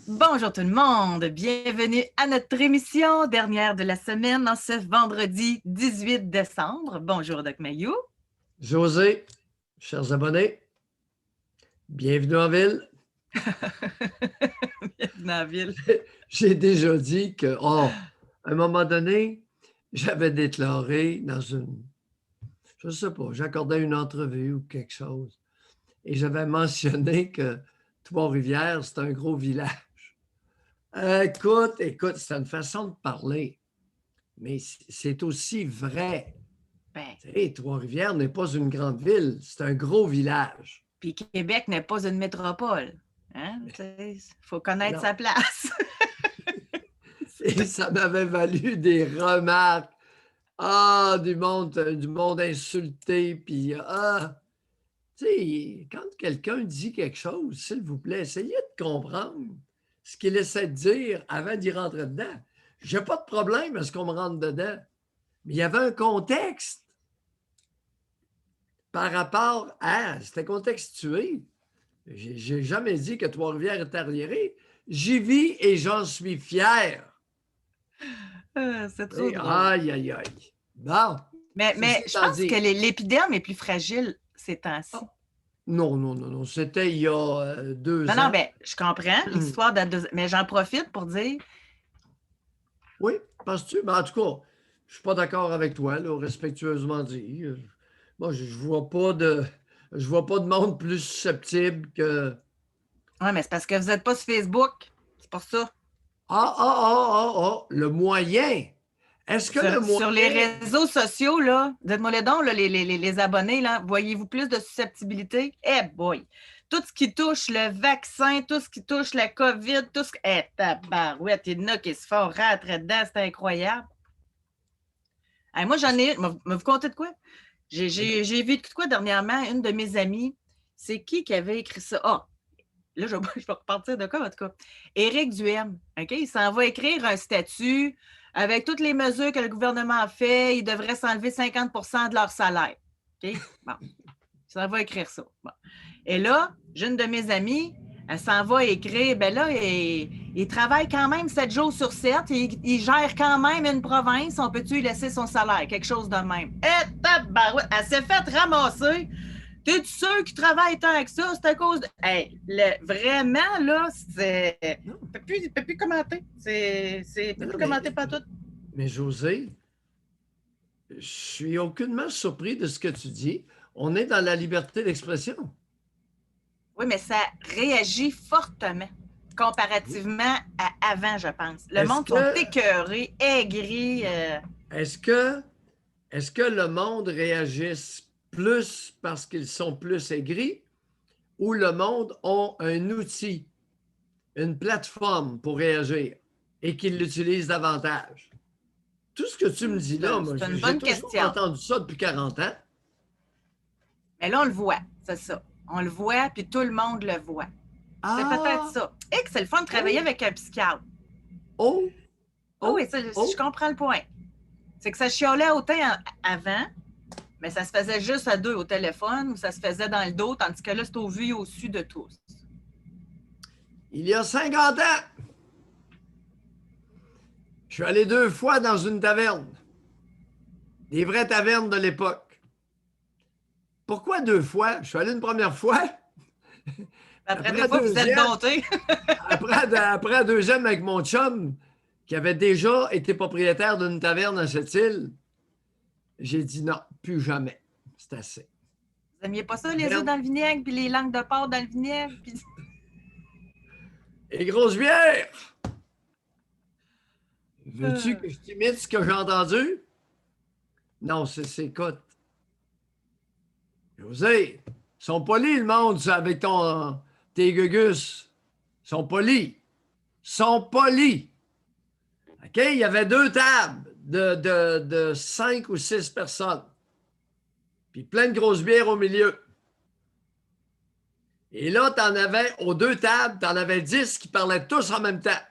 Bonjour tout le monde, bienvenue à notre émission dernière de la semaine en ce vendredi 18 décembre. Bonjour Doc Mayou. José, chers abonnés, bienvenue en ville. Bienvenue en ville. J'ai déjà dit que, à un moment donné, j'avais déclaré dans je ne sais pas, j'accordais une entrevue ou quelque chose, et j'avais mentionné que Trois-Rivières, c'est un gros village. Écoute, c'est une façon de parler, mais c'est aussi vrai. Ben, Tu sais, Trois-Rivières n'est pas une grande ville, c'est un gros village. puis Québec n'est pas une métropole. Hein? Il faut connaître Non. sa place. Et ça m'avait valu des remarques. Du monde insulté. Puis, tu sais, quand quelqu'un dit quelque chose, s'il vous plaît, essayez de comprendre ce qu'il essaie de dire avant d'y rentrer dedans. J'ai pas de problème à ce qu'on me rentre dedans. Mais il y avait un contexte par rapport à. C'était contextué. J'ai jamais dit que Trois-Rivières est arriéré. J'y vis et j'en suis fier. C'est trop drôle. Aïe, aïe, aïe. Bon. Mais je pense que l'épiderme est plus fragile ces temps-ci. Non. C'était il y a 2 ans. Non, ben, je comprends l'histoire de 2 ans, mais j'en profite pour dire. Oui, penses-tu? Ben, en tout cas, je ne suis pas d'accord avec toi, là, respectueusement dit. Moi, je vois pas de monde plus susceptible que. Oui, mais c'est parce que vous n'êtes pas sur Facebook. C'est pour ça. Le moyen. Est-ce que le moyen. Sur les réseaux sociaux, là, dites-moi-le donc, là, les abonnés, là, voyez-vous plus de susceptibilité? Eh boy! Tout ce qui touche le vaccin, tout ce qui touche la COVID, tout ce qui. Eh, tabarouette, il y en a qui se font rentrer dedans, c'est incroyable. Hey, moi, j'en ai. Mais vous comptez de quoi? J'ai vu de quoi dernièrement, une de mes amies. C'est qui avait écrit ça? Là, je vais repartir de quoi, en tout cas? Éric Duhaime, OK? Il s'en va écrire un statut avec toutes les mesures que le gouvernement a fait. Il devrait s'enlever 50 de leur salaire. OK? Bon. Il s'en va écrire ça. Bon. Et là, j'ai une de mes amies, elle s'en va écrire, ben là, il travaille quand même 7 jours sur 7, il gère quand même une province, on peut-tu lui laisser son salaire? Quelque chose de même. Et tabarouette, elle s'est fait ramasser. T'es sûr qu'il travaille tant que ça? C'est à cause de. Hey, vraiment, là, c'est. Il peut plus commenter. Il peut plus commenter pas tout. Mais José, je suis aucunement surpris de ce que tu dis. On est dans la liberté d'expression. Oui, mais ça réagit fortement comparativement à avant, je pense. Le monde sont écœurés, aigris. Est-ce que le monde réagisse plus parce qu'ils sont plus aigris ou le monde a un outil, une plateforme pour réagir et qu'ils l'utilisent davantage? Tout ce que tu me dis là, moi, j'ai toujours entendu ça depuis 40 ans. Mais là, on le voit, c'est ça. On le voit, puis tout le monde le voit. C'est peut-être ça. Et que c'est le fun de travailler avec un psychiatre. Oui, je comprends le point. C'est que ça chiolait autant avant, mais ça se faisait juste à 2 au téléphone ou ça se faisait dans le dos, tandis que là, c'est au vu et au su de tous. Il y a 50 ans, je suis allé 2 fois dans une taverne. Des vraies tavernes de l'époque. Pourquoi 2 fois? Je suis allé une première fois. Après 2 fois, vous êtes dompté. après la deuxième avec mon chum, qui avait déjà été propriétaire d'une taverne à cette île, j'ai dit non, plus jamais. C'est assez. Vous n'aimiez pas ça, les œufs dans le vinaigre, puis les langues de porc dans le vinaigre? Puis... Et grosse bière! Veux-tu que je t'imite ce que j'ai entendu? Non, c'est écoute. José, ils sont polis, le monde, avec tes gugus. Ils sont polis. Ils sont polis. OK? Il y avait 2 tables de 5 ou 6 personnes. Puis plein de grosses bières au milieu. Et là, t'en avais aux 2 tables, t'en avais 10 qui parlaient tous en même temps.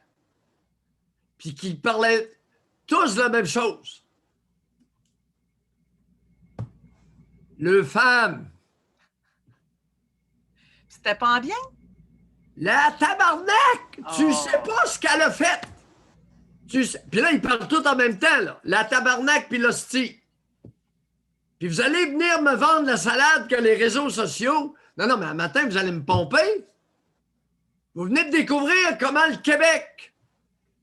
Puis qui parlaient tous la même chose. Le femme. C'était pas bien? La tabarnak! Tu Oh. sais pas ce qu'elle a fait! Puis là, ils parlent tout en même temps, là. La tabarnak puis l'hostie. Puis vous allez venir me vendre la salade que les réseaux sociaux... Non, mais un matin, vous allez me pomper. Vous venez de découvrir comment le Québec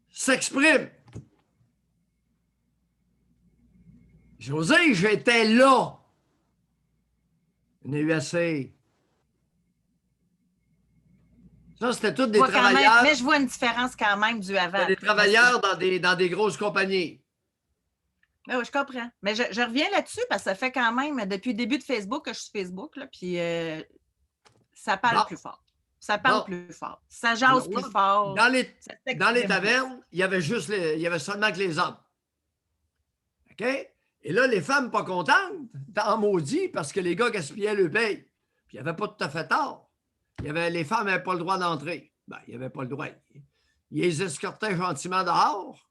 s'exprime. José, j'étais là. On a eu assez. Ça, c'était tous des travailleurs. Mais je vois une différence quand même du avant. Des travailleurs dans des grosses compagnies. Oui, je comprends. Mais je reviens là-dessus parce que ça fait quand même, depuis le début de Facebook, que je suis Facebook, là, puis ça parle plus fort. Ça parle plus fort. Ça jase plus fort. Dans les tavernes, il y avait seulement que les hommes. OK? Et là, les femmes pas contentes, en maudit, parce que les gars gaspillaient le paye. Puis il n'y avait pas tout à fait tort. Les femmes n'avaient pas le droit d'entrer. Ben, il n'y avait pas le droit. Ils les escortaient gentiment dehors.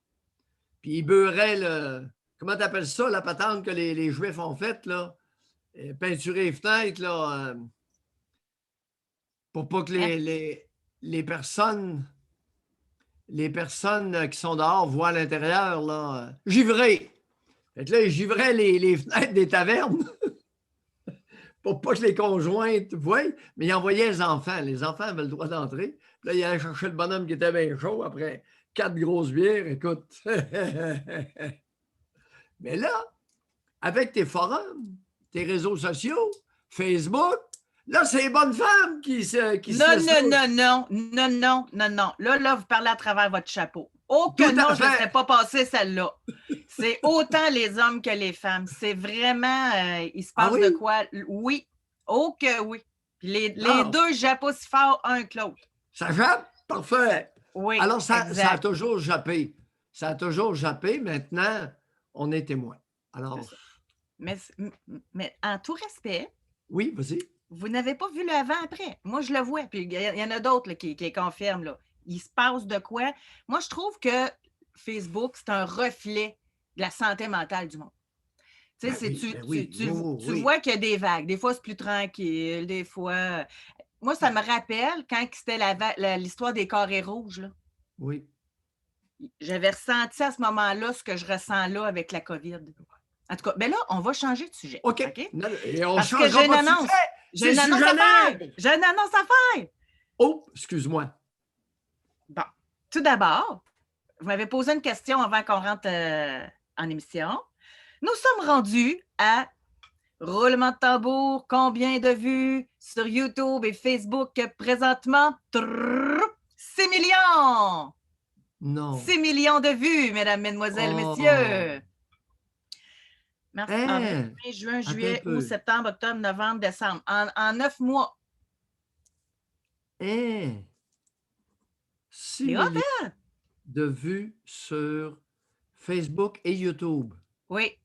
Puis ils beurraient le... Comment tu appelles ça, la patente que les Juifs ont faite, là? Peinturer les fenêtres, là... pour pas que les personnes qui sont dehors voient à l'intérieur, là. Givrer! Fait que là, ils givraient les fenêtres des tavernes pour pas que les conjointes voient, mais ils envoyaient les enfants. Les enfants avaient le droit d'entrer. Là, ils allaient chercher le bonhomme qui était bien chaud après 4 grosses bières. Écoute. Mais là, avec tes forums, tes réseaux sociaux, Facebook, là, c'est les bonnes femmes qui Non. Là, vous parlez à travers votre chapeau. Oh que non, je ne laisserais pas passer celle-là. C'est autant les hommes que les femmes. C'est vraiment, il se passe de quoi? Oui. Oh que oui. Puis les deux jappent aussi fort un que l'autre. Ça jappe? Parfait. Oui. Alors, ça a toujours jappé. Ça a toujours jappé. Maintenant, on est témoin. Alors. Mais en tout respect. Oui, vas-y. Vous n'avez pas vu le avant-après. Moi, je le vois. Puis il y en a d'autres là, qui confirment. Là. Il se passe de quoi? Moi, je trouve que Facebook, c'est un reflet de la santé mentale du monde. Tu sais, tu vois qu'il y a des vagues. Des fois, c'est plus tranquille. Des fois... Moi, ça me rappelle quand c'était l'histoire des carrés rouges. Là. Oui. J'avais ressenti à ce moment-là ce que je ressens là avec la COVID. En tout cas, ben là, on va changer de sujet. OK. Non, et on parce que j'ai une annonce. J'ai une annonce à faire. J'ai une annonce à faire. Oh, excuse-moi. Bon. Tout d'abord, vous m'avez posé une question avant qu'on rentre en émission. Nous sommes rendus à roulement de tambour, combien de vues sur YouTube et Facebook présentement? 6 millions! Non. 6 millions de vues, mesdames, mesdemoiselles, messieurs. Mars, avril, mai, juin, juillet, août, septembre, octobre, novembre, décembre. En 9 mois. 6 millions de vues sur Facebook et YouTube. Oui.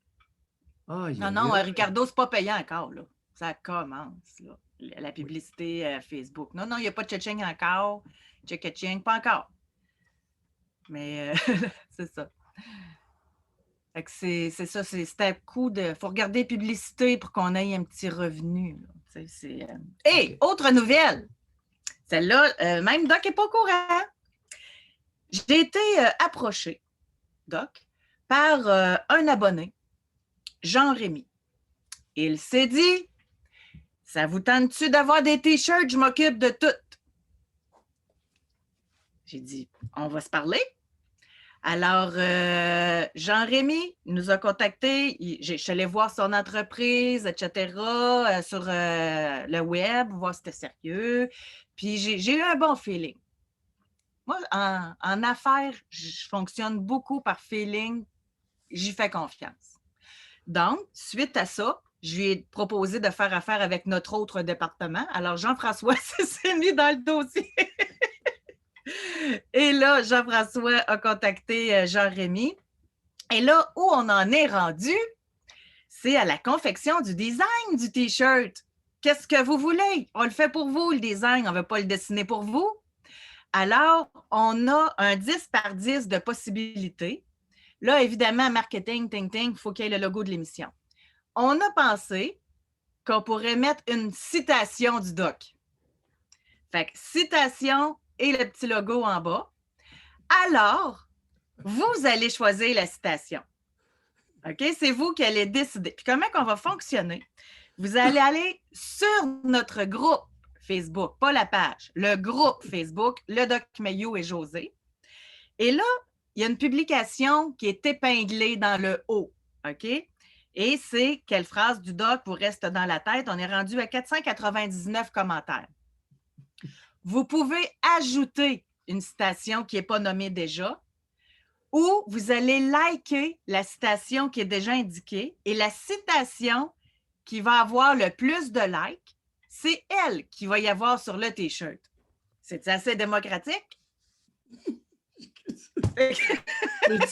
Non, Ricardo, c'est pas payant encore. Là. Ça commence, là, la publicité Facebook. Non, il n'y a pas de tching encore. Tching, pas encore. Mais c'est ça. C'est ça, c'est à coup de... Il faut regarder publicité pour qu'on ait un petit revenu. Et autre nouvelle. Celle-là, même Doc n'est pas au courant. J'ai été approché, Doc, par un abonné, Jean-Rémy. Il s'est dit, ça vous tente-tu d'avoir des t-shirts? Je m'occupe de tout. J'ai dit, on va se parler. Alors, Jean-Rémy nous a contactés. Je suis allée voir son entreprise, etc., sur le web, voir si c'était sérieux. Puis, j'ai eu un bon feeling. Moi, en affaires, je fonctionne beaucoup par feeling. J'y fais confiance. Donc, suite à ça, je lui ai proposé de faire affaire avec notre autre département. Alors, Jean-François s'est mis dans le dossier. Et là, Jean-François a contacté Jean-Rémy. Et là, où on en est rendu, c'est à la confection du design du T-shirt. Qu'est-ce que vous voulez? On le fait pour vous, le design. On ne veut pas le dessiner pour vous. Alors, on a un 10 par 10 de possibilités. Là, évidemment, marketing, il faut qu'il y ait le logo de l'émission. On a pensé qu'on pourrait mettre une citation du doc. Fait que citation et le petit logo en bas. Alors, vous allez choisir la citation. OK? C'est vous qui allez décider. Puis comment on va fonctionner? Vous allez aller sur notre groupe Facebook, pas la page, le groupe Facebook, le Doc Mayou et José. Et là, il y a une publication qui est épinglée dans le haut. OK? Et c'est quelle phrase du Doc vous reste dans la tête? On est rendu à 499 commentaires. Vous pouvez ajouter une citation qui n'est pas nommée déjà, ou vous allez liker la citation qui est déjà indiquée et la citation qui va avoir le plus de likes, c'est elle qui va y avoir sur le T-shirt. C'est assez démocratique? Mais tu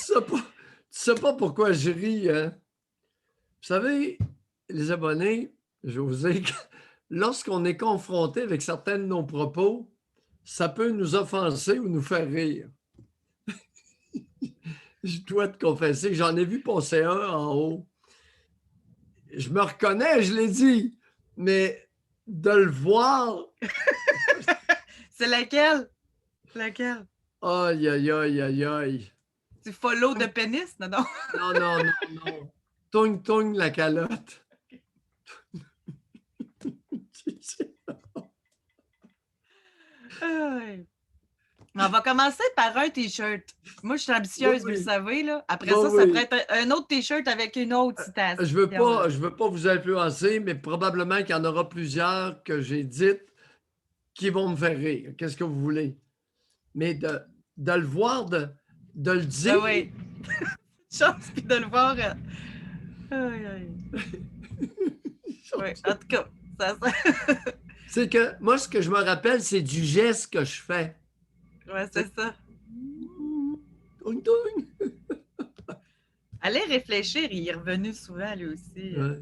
sais pas pourquoi je ris, hein? Vous savez, les abonnés, José, lorsqu'on est confronté avec certains de nos propos, ça peut nous offenser ou nous faire rire. Je dois te confesser que j'en ai vu passer un en haut. Je me reconnais, je l'ai dit, mais de le voir. C'est laquelle? Laquelle? Aïe, aïe, aïe, aïe, aïe. Tu follow de pénis? Non, non. Non, non, non, non. Togne, togne la calotte. On va commencer par un T-shirt. Moi, je suis ambitieuse, vous le savez. Là. Après ça, ça pourrait être un autre T-shirt avec une autre citation. Je veux pas vous influencer, mais probablement qu'il y en aura plusieurs que j'ai dites qui vont me faire rire. Qu'est-ce que vous voulez? Mais de le voir, de le dire. Ah oui. Chance, puis de le voir. Oui, en tout cas, ça. C'est que moi, ce que je me rappelle, c'est du geste que je fais. Oui, c'est ça. Toing, toing. Allez réfléchir, il est revenu souvent, lui aussi. Ouais.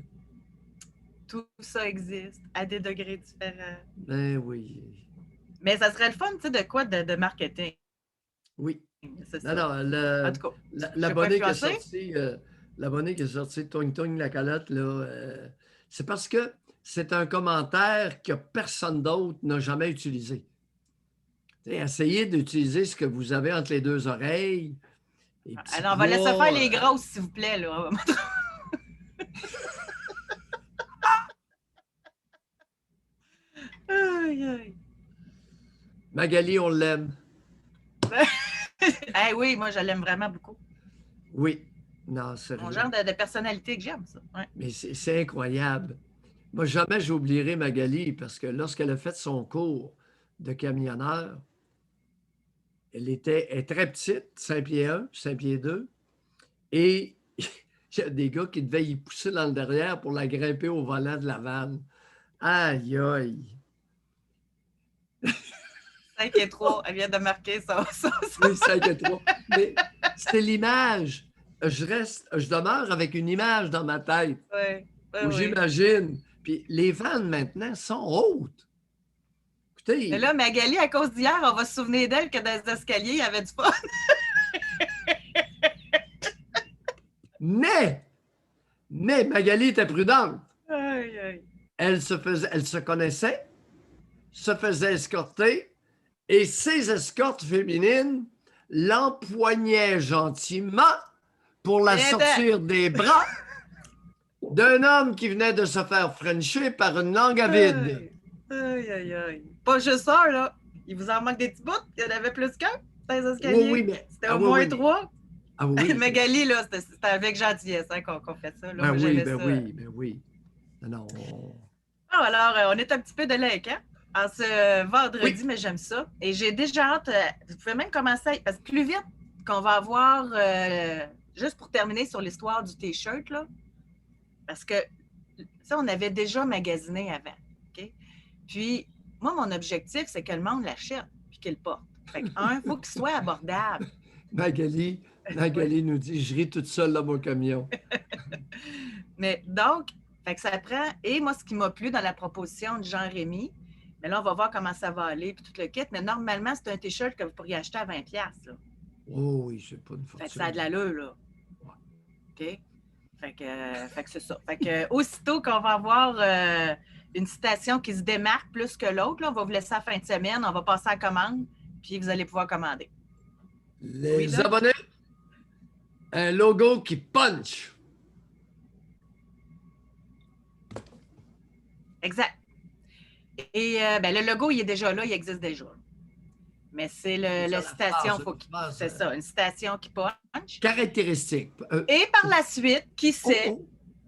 Tout ça existe à des degrés différents. Ben oui. Mais ça serait le fun, tu sais, de quoi de marketing. Oui. C'est ça. Alors, en tout cas, l'abonné qui est sorti, Toing Toing la calotte, là, c'est parce que c'est un commentaire que personne d'autre n'a jamais utilisé. Essayez d'utiliser ce que vous avez entre les deux oreilles. Alors, on va laisser faire les grosses, s'il vous plaît. Là. Magali, on l'aime. Oui, moi, je l'aime vraiment beaucoup. Oui. Non, c'est mon genre de personnalité que j'aime, ça. Ouais. Mais c'est incroyable. Moi, jamais j'oublierai Magali parce que lorsqu'elle a fait son cours de camionneur, elle est très petite, 5 pieds 1, 5 pieds 2, et il y a des gars qui devaient y pousser dans le derrière pour la grimper au volant de la vanne. Aïe, aïe! 5 et 3, elle vient de marquer ça. Oui, 5 et 3. Mais c'est l'image. Je demeure avec une image dans ma tête. Oui, où j'imagine. Puis les vannes maintenant sont hautes. Écoutez. Mais là, Magali, à cause d'hier, on va se souvenir d'elle que dans les escaliers, il y avait du fun. Mais Magali était prudente. Aïe, aïe. Elle se connaissait, se faisait escorter, et ses escortes féminines l'empoignaient gentiment pour la sortir des bras d'un homme qui venait de se faire frencher par une langue à vide. Aïe, aïe, aïe. Pas juste ça, là. Il vous en manque des petits bouts? Il y en avait plus qu'un dans les escaliers? Oui, mais... C'était au moins 3? Ah oui. Magali, là, c'était avec gentillesse hein, qu'on fait ça. Là. Ben oui. Non. Alors, on est un petit peu de l'air, hein? En ce vendredi, mais j'aime ça. Et j'ai déjà hâte, vous pouvez même commencer, parce que plus vite qu'on va avoir, juste pour terminer sur l'histoire du T-shirt, là, parce que ça, on avait déjà magasiné avant, OK? Puis, moi, mon objectif, c'est que le monde l'achète puis qu'il le porte. Fait que, il faut qu'il soit abordable. Magali nous dit, je ris toute seule dans mon camion. Mais donc, fait que ça prend, et moi, ce qui m'a plu dans la proposition de Jean-Rémy, mais là, on va voir comment ça va aller, puis tout le kit. Mais normalement, c'est un T-shirt que vous pourriez acheter à 20$. Là. Oh oui, c'est pas une fortune. Fait que ça a de l'allure, là. OK? Fait que c'est ça. Fait que aussitôt qu'on va avoir une citation qui se démarque plus que l'autre. Là. On va vous laisser à la fin de semaine. On va passer à la commande, puis vous allez pouvoir commander. Les abonnés, un logo qui punch. Exact. Et le logo, il est déjà là, il existe déjà. Mais c'est la citation, c'est ça, une citation qui punch. Caractéristique. Et par la suite, qui sait?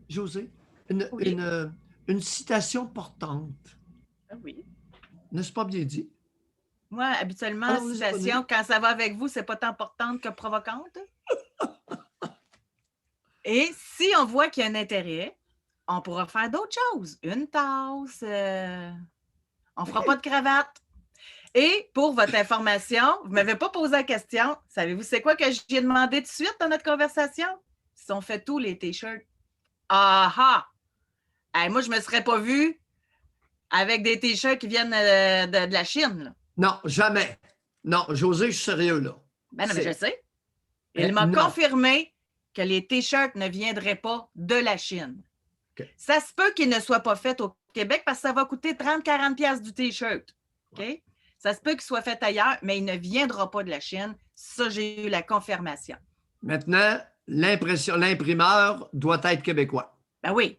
José, une citation portante. Ah oui. N'est-ce pas bien dit? Moi, habituellement, citation, quand ça va avec vous, c'est pas tant portante que provocante. Et si on voit qu'il y a un intérêt, on pourra faire d'autres choses. Une tasse, on ne fera pas de cravate. Et pour votre information, vous ne m'avez pas posé la question. Savez-vous c'est quoi que j'ai demandé tout de suite dans notre conversation? Si on fait tous les T-shirts. Ah ah! Hey, moi, je ne me serais pas vue avec des T-shirts qui viennent de la Chine. Là. Non, jamais. Non, José, je suis sérieux là. Ben non, mais je sais. Il m'a confirmé que les T-shirts ne viendraient pas de la Chine. Okay. Ça se peut qu'ils ne soient pas faits au Québec parce que ça va coûter 30-40$ du T-shirt. OK? Ouais. Ça se peut qu'il soit fait ailleurs, mais il ne viendra pas de la Chine. Ça, j'ai eu la confirmation. Maintenant, l'imprimeur doit être québécois. Ben oui,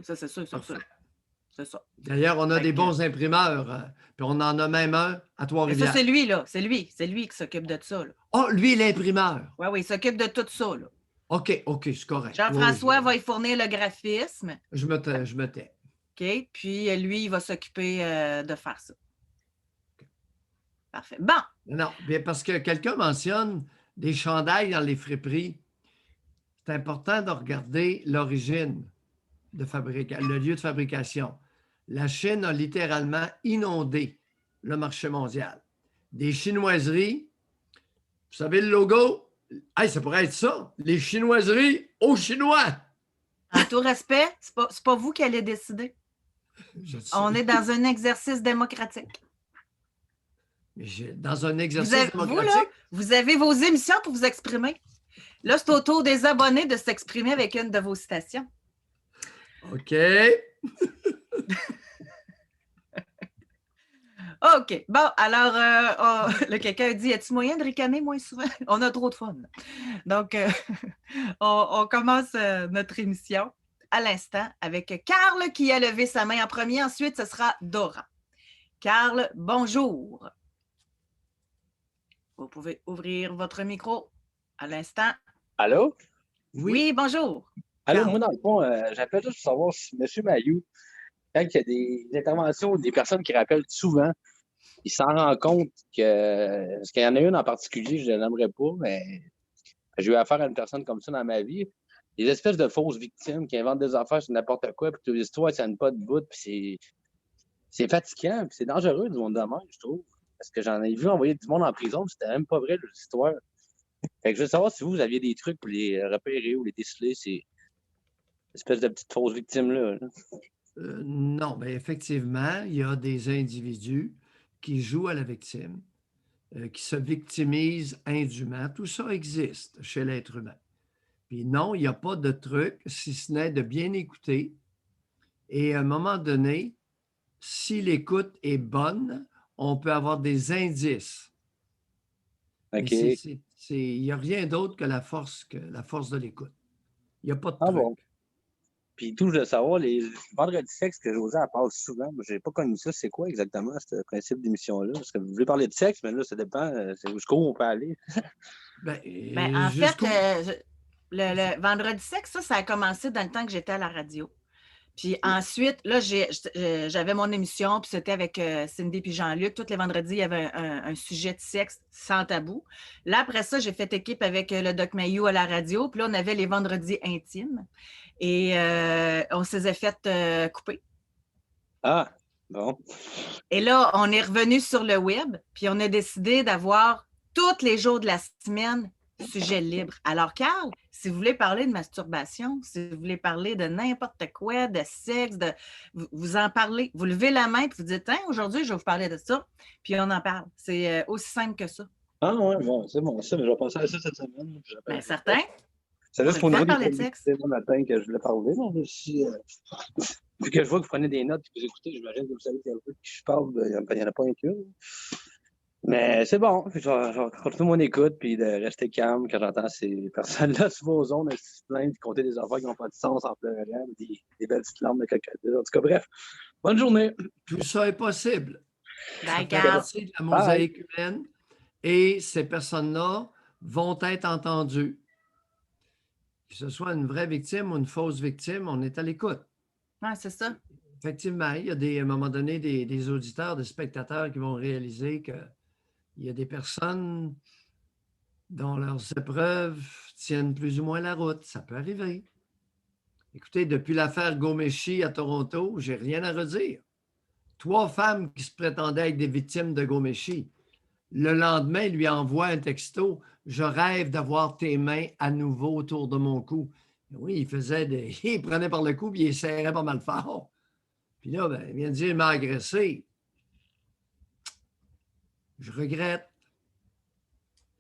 ça c'est sûr, c'est ça. D'ailleurs, on a des bons imprimeurs, puis on en a même un à Trois-Rivières. Ça, c'est lui, là. C'est lui qui s'occupe de ça. Là. Oh, lui, l'imprimeur. Oui, il s'occupe de tout ça. Là. OK, c'est correct. Jean-François va y fournir le graphisme. Je me tais. OK, puis lui, il va s'occuper de faire ça. Okay. Parfait. Bon. Non, bien parce que quelqu'un mentionne des chandails dans les friperies. C'est important de regarder l'origine le lieu de fabrication. La Chine a littéralement inondé le marché mondial. Des chinoiseries, vous savez le logo? Hey, ça pourrait être ça, les chinoiseries aux Chinois. En tout respect, c'est pas vous qui allez décider. On est dans un exercice démocratique. Dans un exercice démocratique? Vous avez vos émissions pour vous exprimer. Là, c'est au tour des abonnés de s'exprimer avec une de vos citations. OK. OK. Bon, alors, là, quelqu'un dit, y a-t-il moyen de ricaner moins souvent? On a trop de fun. Donc, on commence notre émission à l'instant avec Carl qui a levé sa main en premier. Ensuite, ce sera Dora. Carl, bonjour. Vous pouvez ouvrir votre micro à l'instant. Allô? Oui, bonjour. Allô, moi, dans le fond, j'appelle juste pour savoir si M. Mailloux, quand il y a des interventions des personnes qui rappellent souvent, il s'en rend compte que, parce qu'il y en a une en particulier, je ne l'aimerais pas, mais j'ai eu affaire à une personne comme ça dans ma vie. Des espèces de fausses victimes qui inventent des affaires sur n'importe quoi, puis toutes les histoires, ça ne pas de bout, puis c'est fatigant, puis c'est dangereux du monde de même, je trouve. Parce que j'en ai vu envoyer du monde en prison, puis c'était même pas vrai, l'histoire. Fait que je veux savoir si vous aviez des trucs pour les repérer ou les déceler, ces espèces de petites fausses victimes-là. Non, bien effectivement, il y a des individus qui jouent à la victime, qui se victimisent indûment. Tout ça existe chez l'être humain. Puis non, il n'y a pas de truc, si ce n'est de bien écouter. Et à un moment donné, si l'écoute est bonne, on peut avoir des indices. OK. Il n'y a rien d'autre que la force de l'écoute. Il n'y a pas de truc. Bon. Puis tout, je veux savoir, les vendredis sexe que Josée parle souvent, je n'ai pas connu ça. C'est quoi exactement ce principe d'émission-là? Parce que vous voulez parler de sexe, mais là, ça dépend. C'est jusqu'où on peut aller. En fait, le vendredi sexe, ça a commencé dans le temps que j'étais à la radio. Puis ensuite, là, j'avais mon émission, puis c'était avec Cindy puis Jean-Luc. Tous les vendredis, il y avait un sujet de sexe sans tabou. Là, après ça, j'ai fait équipe avec le Doc Mailloux à la radio. Puis là, on avait les vendredis intimes. Et on s'est fait couper. Ah, bon. Et là, on est revenu sur le web, puis on a décidé d'avoir tous les jours de la semaine sujet libre. Alors, Carl, si vous voulez parler de masturbation, si vous voulez parler de n'importe quoi, de sexe, vous en parlez. Vous levez la main et vous dites, aujourd'hui, je vais vous parler de ça. Puis on en parle. C'est aussi simple que ça. Ah ouais, bon, c'est bon. Ça, je vais passer à ça cette semaine. Bien, certain. C'est juste pour nous parler de sexe. C'est mon matin que je voulais parler. Vu que je vois que vous prenez des notes et que vous écoutez, j'imagine que vous savez un peu de qui je parle. Il n'y en a pas un qu'une. Mais c'est bon. Je vais continuer mon écoute puis de rester calme quand j'entends ces personnes-là souvent aux ondes, se plaindre, compter des affaires qui n'ont pas de sens en pleurant, des belles petites larmes de crocodile. En tout cas, bref, bonne journée. Tout ça est possible. Ça fait D'accord. partie de la mosaïque humaine et ces personnes-là vont être entendues. Que ce soit une vraie victime ou une fausse victime, on est à l'écoute. Oui, c'est ça. Effectivement, il y a à un moment donné des auditeurs, des spectateurs qui vont réaliser qu'il y a des personnes dont leurs épreuves tiennent plus ou moins la route. Ça peut arriver. Écoutez, depuis l'affaire Ghomeshi à Toronto, j'ai rien à redire. 3 femmes qui se prétendaient être des victimes de Ghomeshi. Le lendemain, il lui envoie un texto. « Je rêve d'avoir tes mains à nouveau autour de mon cou. » Oui, il prenait par le cou et il serrait pas mal fort. Puis là, il vient de dire « Il m'a agressé. » Je regrette.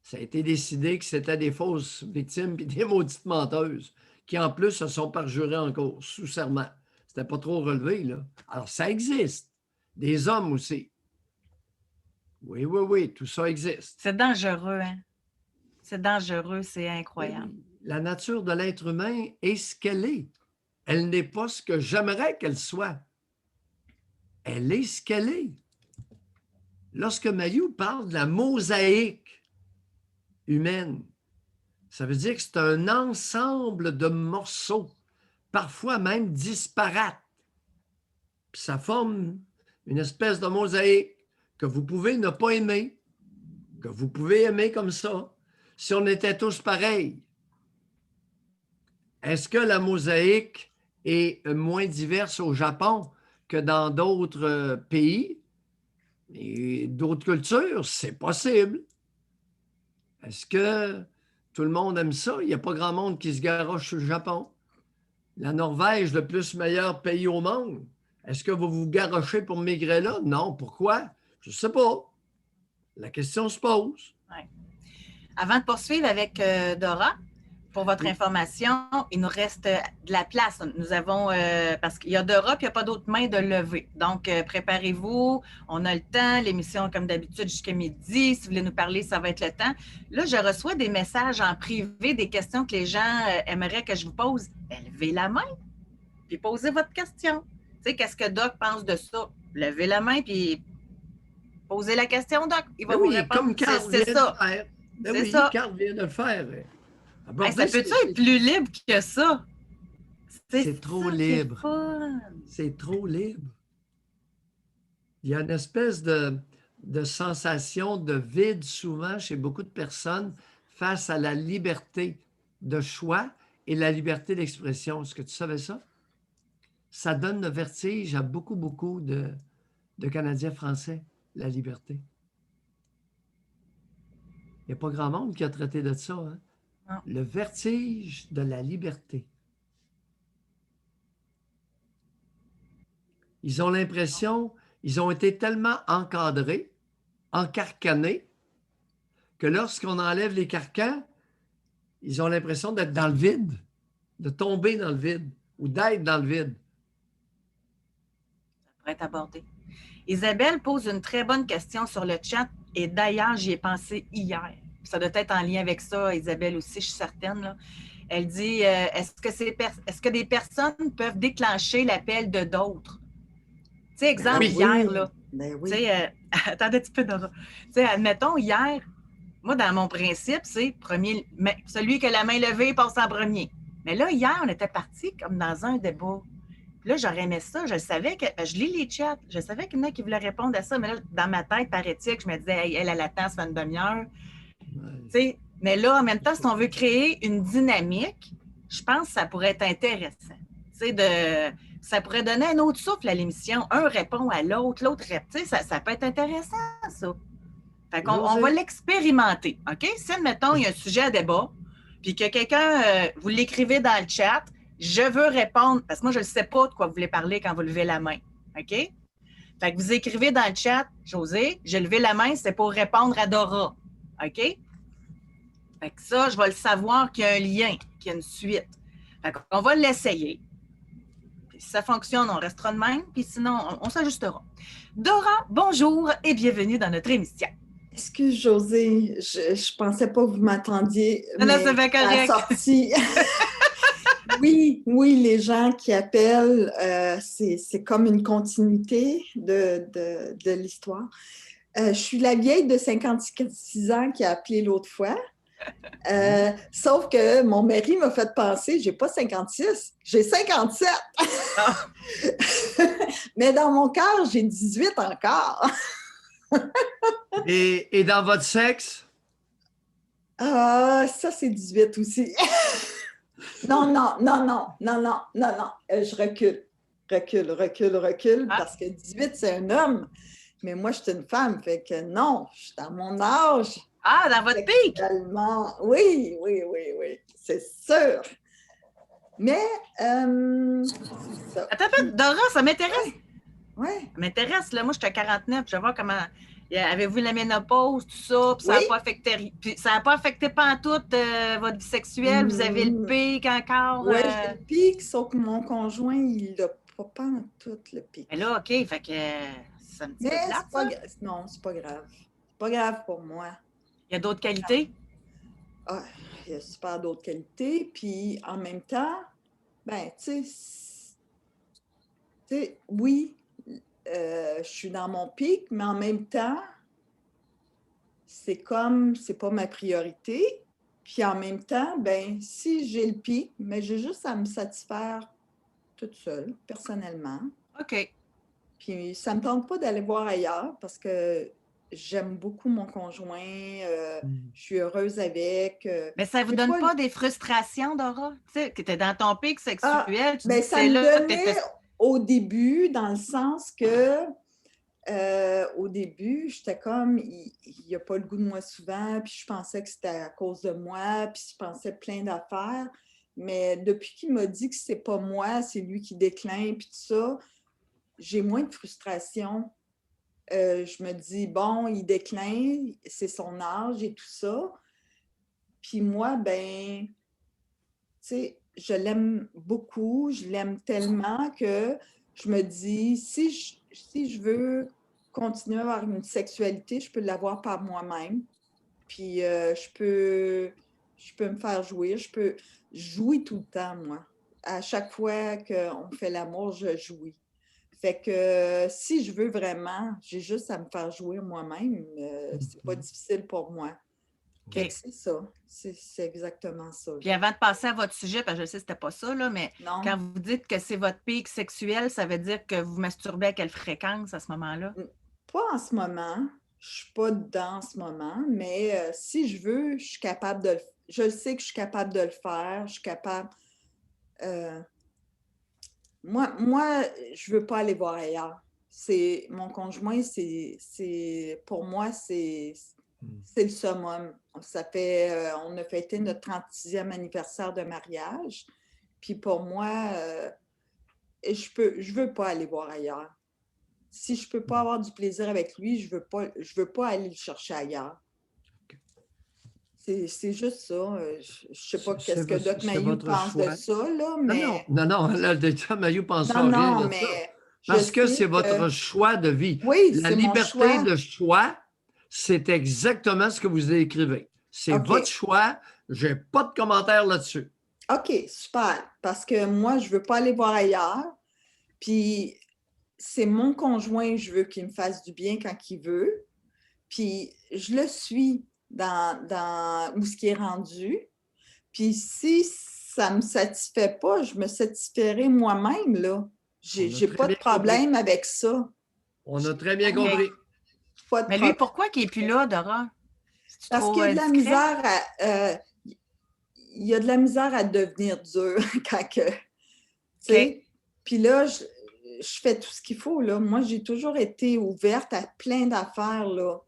Ça a été décidé que c'était des fausses victimes et des maudites menteuses qui, en plus, se sont parjurées en cours, sous serment. C'était pas trop relevé, là. Alors, ça existe. Des hommes aussi. Oui, tout ça existe. C'est dangereux, hein? C'est dangereux, c'est incroyable. La nature de l'être humain est ce qu'elle est. Elle n'est pas ce que j'aimerais qu'elle soit. Elle est ce qu'elle est. Lorsque Mayou parle de la mosaïque humaine, ça veut dire que c'est un ensemble de morceaux, parfois même disparates. Puis ça forme une espèce de mosaïque que vous pouvez ne pas aimer, que vous pouvez aimer comme ça, si on était tous pareils. Est-ce que la mosaïque est moins diverse au Japon que dans d'autres pays et d'autres cultures? C'est possible. Est-ce que tout le monde aime ça? Il n'y a pas grand monde qui se garoche sur le Japon. La Norvège, le plus meilleur pays au monde. Est-ce que vous vous garochez pour migrer là? Non. Pourquoi? Je ne sais pas. La question se pose. Ouais. Avant de poursuivre avec Dora, pour votre information, il nous reste de la place. Nous avons, parce qu'il y a Dora, puis il n'y a pas d'autres mains de lever. Donc, préparez-vous. On a le temps. L'émission, comme d'habitude, jusqu'à midi. Si vous voulez nous parler, ça va être le temps. Là, je reçois des messages en privé, des questions que les gens aimeraient que je vous pose. Levez la main, puis posez votre question. Tu sais, qu'est-ce que Doc pense de ça? Levez la main, puis posez la question, Doc. Il va vous répondre. Comme Carl vient de le faire. C'est ça. Carl vient de le faire. Hey, ça peut-tu être plus libre que ça? C'est trop libre. C'est trop libre. Il y a une espèce de sensation de vide souvent chez beaucoup de personnes face à la liberté de choix et la liberté d'expression. Est-ce que tu savais ça? Ça donne le vertige à beaucoup de Canadiens français, la liberté. Il n'y a pas grand monde qui a traité de ça, hein? Le vertige de la liberté. Ils ont l'impression, ils ont été tellement encadrés, encarcanés, que lorsqu'on enlève les carcans, ils ont l'impression d'être dans le vide, de tomber dans le vide ou d'être dans le vide. Ça pourrait être abordé. Isabelle pose une très bonne question sur le chat et d'ailleurs, j'y ai pensé hier. Ça doit être en lien avec ça, Isabelle aussi, je suis certaine. Là. Elle dit, est-ce que des personnes peuvent déclencher l'appel de d'autres? Tu sais, exemple, hier, là. Ben oui. Tu sais, attendez un petit peu, Dora. Tu sais, admettons, hier, moi, dans mon principe, c'est celui qui a la main levée passe en premier. Mais là, hier, on était partis comme dans un débat. Puis là, j'aurais aimé ça. Je savais que. Je lis les chats. Je savais qu'il y en a qui voulaient répondre à ça. Mais là, dans ma tête, par éthique, je me disais, hey, elle attend, ça fait une demi-heure. Ouais. Mais là, en même temps, si on veut créer une dynamique, je pense que ça pourrait être intéressant. Ça pourrait donner un autre souffle à l'émission. Un répond à l'autre, l'autre répond. Ça peut être intéressant, ça. Fait qu'on on va l'expérimenter. OK? Si, admettons, il y a un sujet à débat, puis que quelqu'un, vous l'écrivez dans le chat, je veux répondre, parce que moi, je ne sais pas de quoi vous voulez parler quand vous levez la main. OK? Fait que vous écrivez dans le chat, José, j'ai levé la main, c'est pour répondre à Dora. OK? Fait que ça, je vais le savoir qu'il y a un lien, qu'il y a une suite. Fait qu'on va l'essayer. Puis Si ça fonctionne, on restera de même, puis sinon, on s'ajustera. Dora, bonjour et bienvenue dans notre émission. Excuse, José, je pensais pas que vous m'attendiez, Non, mais c'est bien correct. la sortie... Oui, les gens qui appellent, c'est comme une continuité de l'histoire. Je suis la vieille de 56 ans qui a appelé l'autre fois. Sauf que mon mari m'a fait penser, j'ai pas 56, j'ai 57. Ah. Mais dans mon cœur, j'ai 18 encore. Et dans votre sexe? Ah, ça, c'est 18 aussi. Non. Je recule, parce que 18, c'est un homme. Mais moi, je suis une femme, fait que non, je suis dans mon âge. Ah, dans votre pic? Oui, c'est sûr. Mais, ça. Attends, Dora, ça m'intéresse. Oui. Ça m'intéresse, là. Moi, j'étais à 49, je vais voir comment... Avez-vous la ménopause, tout ça, puis ça n'a pas affecté... Puis ça n'a pas affecté pantoute votre vie sexuelle? Vous avez le pic encore? Oui, j'ai le pic, sauf que mon conjoint, il n'a pas en tout le pic. Mais là, OK, fait que c'est un petit peu plate, ça? Non, c'est pas grave. C'est pas grave pour moi. Il y a d'autres qualités? Ah, il y a super d'autres qualités. Puis en même temps, ben, tu sais, oui, je suis dans mon pic, mais en même temps, c'est pas ma priorité. Puis en même temps, ben, si j'ai le pic, mais j'ai juste à me satisfaire toute seule, personnellement. OK. Puis ça me tente pas d'aller voir ailleurs parce que j'aime beaucoup mon conjoint, je suis heureuse avec. Mais ça vous donne pas des frustrations, Dora? Tu sais, tu étais dans ton pic sexuel, tu dis ça me donnait au début, dans le sens que au début, j'étais comme, il n'a pas le goût de moi souvent, puis je pensais que c'était à cause de moi, puis je pensais plein d'affaires. Mais depuis qu'il m'a dit que c'est pas moi, c'est lui qui décline, puis tout ça, j'ai moins de frustration. Je me dis, bon, il décline, c'est son âge et tout ça. Puis moi, ben, tu sais, je l'aime beaucoup, je l'aime tellement que je me dis, si je veux continuer à avoir une sexualité, je peux l'avoir par moi-même. Puis je peux me faire jouir, je jouis tout le temps, moi. À chaque fois qu'on fait l'amour, je jouis. Fait que si je veux vraiment, j'ai juste à me faire jouir moi-même. C'est pas difficile pour moi. Fait que c'est ça. C'est exactement ça. Puis avant de passer à votre sujet, parce que je sais que c'était pas ça, là, mais non. Quand vous dites que c'est votre pic sexuel, ça veut dire que vous masturbez à quelle fréquence à ce moment-là? Pas en ce moment. Je suis pas dedans en ce moment, mais si je veux, je suis capable de je sais que je suis capable de le faire. Je suis capable... Moi, je veux pas aller voir ailleurs. Mon conjoint, pour moi, c'est le summum. On a fêté notre 36e anniversaire de mariage. Puis pour moi, je veux pas aller voir ailleurs. Si je peux pas avoir du plaisir avec lui, je veux pas aller le chercher ailleurs. C'est juste ça. Je sais pas qu'est-ce que Doc Mayou pense de ça, là, mais... Non, le Dr Mayou pense pas rien de ça. Parce que c'est votre choix de vie. Oui, la liberté de choix, c'est exactement ce que vous écrivez. C'est votre choix. Je n'ai pas de commentaire là-dessus. OK, super. Parce que moi, je ne veux pas aller voir ailleurs. Puis, c'est mon conjoint, je veux qu'il me fasse du bien quand il veut. Puis, je le suis dans où ce qui est rendu. Puis, si ça ne me satisfait pas, je me satisferai moi-même, là. J'ai pas de problème avec ça. On a très bien compris. Mais lui, pourquoi il n'est plus là, Dora? Parce qu'il y a de la misère à... il y a de la misère à devenir dur quand que... Tu sais, puis là, je fais tout ce qu'il faut, là. Moi, j'ai toujours été ouverte à plein d'affaires, là.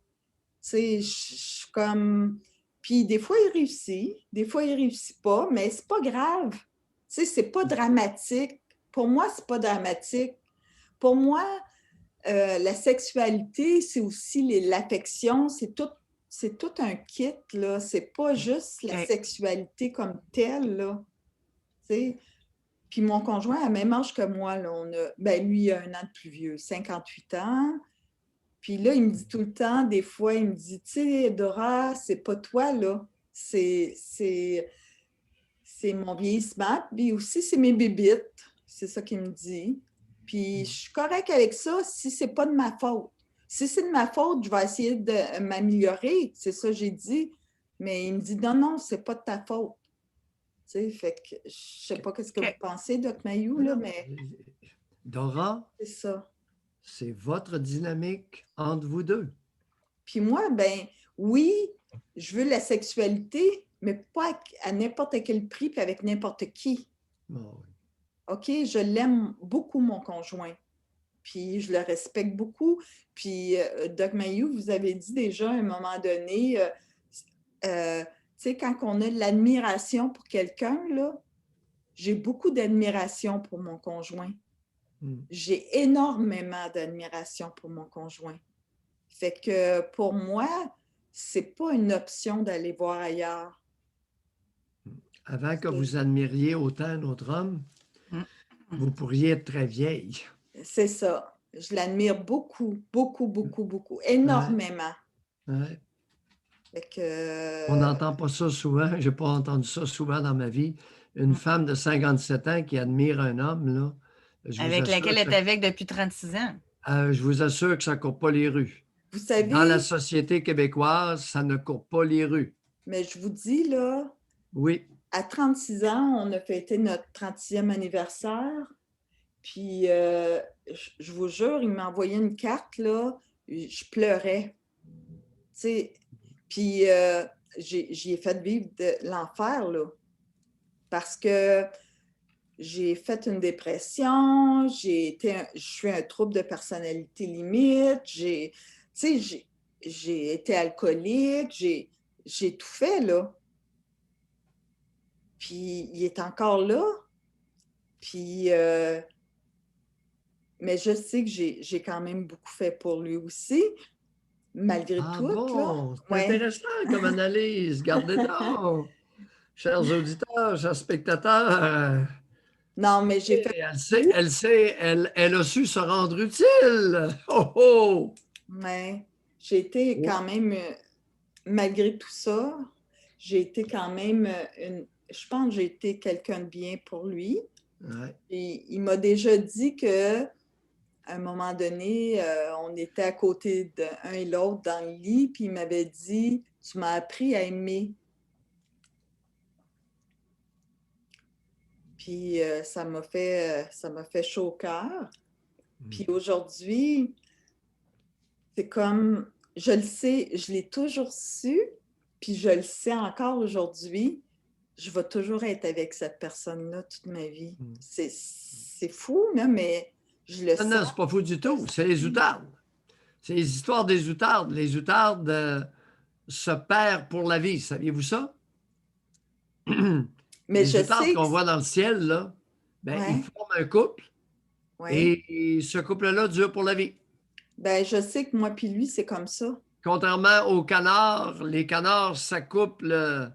Tu sais, je suis comme... Puis des fois, il réussit pas, mais c'est pas grave. Tu sais, c'est pas dramatique. Pour moi, c'est pas dramatique. Pour moi, la sexualité, c'est aussi l'affection, c'est tout un kit, là. C'est pas juste la sexualité comme telle, là. Tu sais. Puis mon conjoint a le même âge que moi. Là, lui, il a 1 an de plus vieux, 58 ans. Puis là, il me dit tout le temps, des fois, il me dit, tu sais, Dora, c'est pas toi, là. C'est mon vieillissement. Puis aussi, c'est mes bébites. C'est ça qu'il me dit. Puis je suis correcte avec ça si c'est pas de ma faute. Si c'est de ma faute, je vais essayer de m'améliorer. C'est ça que j'ai dit. Mais il me dit, non, c'est pas de ta faute. Tu sais, fait que je sais pas ce que vous pensez, Doc Mayou, là, mais Dora, c'est ça. c'est votre dynamique entre vous deux. Puis moi, ben oui, je veux la sexualité, mais pas à n'importe quel prix puis avec n'importe qui. Oh, oui. OK, je l'aime beaucoup, mon conjoint. Puis je le respecte beaucoup. Puis, Doc Mayou, vous avez dit déjà à un moment donné, tu sais, quand on a de l'admiration pour quelqu'un, là, j'ai beaucoup d'admiration pour mon conjoint. J'ai énormément d'admiration pour mon conjoint. Fait que pour moi, c'est pas une option d'aller voir ailleurs. Avant que vous admiriez autant un autre homme, vous pourriez être très vieille. C'est ça. Je l'admire beaucoup, beaucoup, beaucoup, beaucoup. Énormément. Ouais. Fait que... On n'entend pas ça souvent. Je n'ai pas entendu ça souvent dans ma vie. Une femme de 57 ans qui admire un homme, là. Avec laquelle elle est avec depuis 36 ans. Je vous assure que ça ne court pas les rues. Vous savez... Dans la société québécoise, ça ne court pas les rues. Mais je vous dis, là... Oui. À 36 ans, on a fêté notre 30e anniversaire. Puis, je vous jure, il m'a envoyé une carte, là. Je pleurais. Tu sais, puis j'y ai fait vivre de l'enfer, là. Parce que j'ai fait une dépression, je suis un trouble de personnalité limite, j'ai été alcoolique, j'ai tout fait, là. Puis il est encore là. Puis, mais je sais que j'ai quand même beaucoup fait pour lui aussi, malgré tout. Bon, c'est intéressant comme analyse. Gardez donc. Chers auditeurs, chers spectateurs. Non, mais j'ai fait... Elle a su se rendre utile. Oh, oh! Ouais. J'ai été quand même, malgré tout ça, j'ai été quand même je pense que j'ai été quelqu'un de bien pour lui. Ouais. Et il m'a déjà dit que à un moment donné, on était à côté d'un et l'autre dans le lit, puis il m'avait dit « Tu m'as appris à aimer ». Puis ça m'a fait chaud au cœur. Puis aujourd'hui, c'est comme, je le sais, je l'ai toujours su, puis je le sais encore aujourd'hui, je vais toujours être avec cette personne-là toute ma vie. C'est fou, là, mais je le sens. Non, c'est pas fou du tout. C'est les outardes. C'est les histoires des outardes. Les outardes se perdent pour la vie. Saviez-vous ça? Mais les outardes qu'on voit dans le ciel, là, ben, ils forment un couple et ce couple-là dure pour la vie. Ben, je sais que moi puis lui, c'est comme ça. Contrairement aux canards, les canards s'accouplent.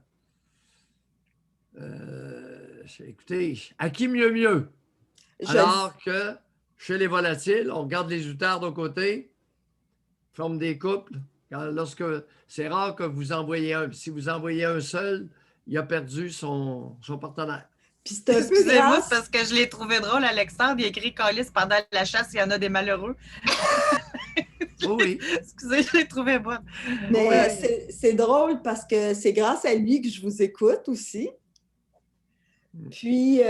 Écoutez, à qui mieux? Alors que chez les volatiles, on regarde les outardes aux côtés, forment des couples. C'est rare que vous envoyez un. Si vous envoyez un seul, il a perdu son partenaire. Excusez-moi, c'est parce que je l'ai trouvé drôle, Alexandre. Il a écrit Calice pendant la chasse, il y en a des malheureux. Oui. Excusez, je l'ai trouvé bonne. Mais c'est drôle parce que c'est grâce à lui que je vous écoute aussi. Puis, tu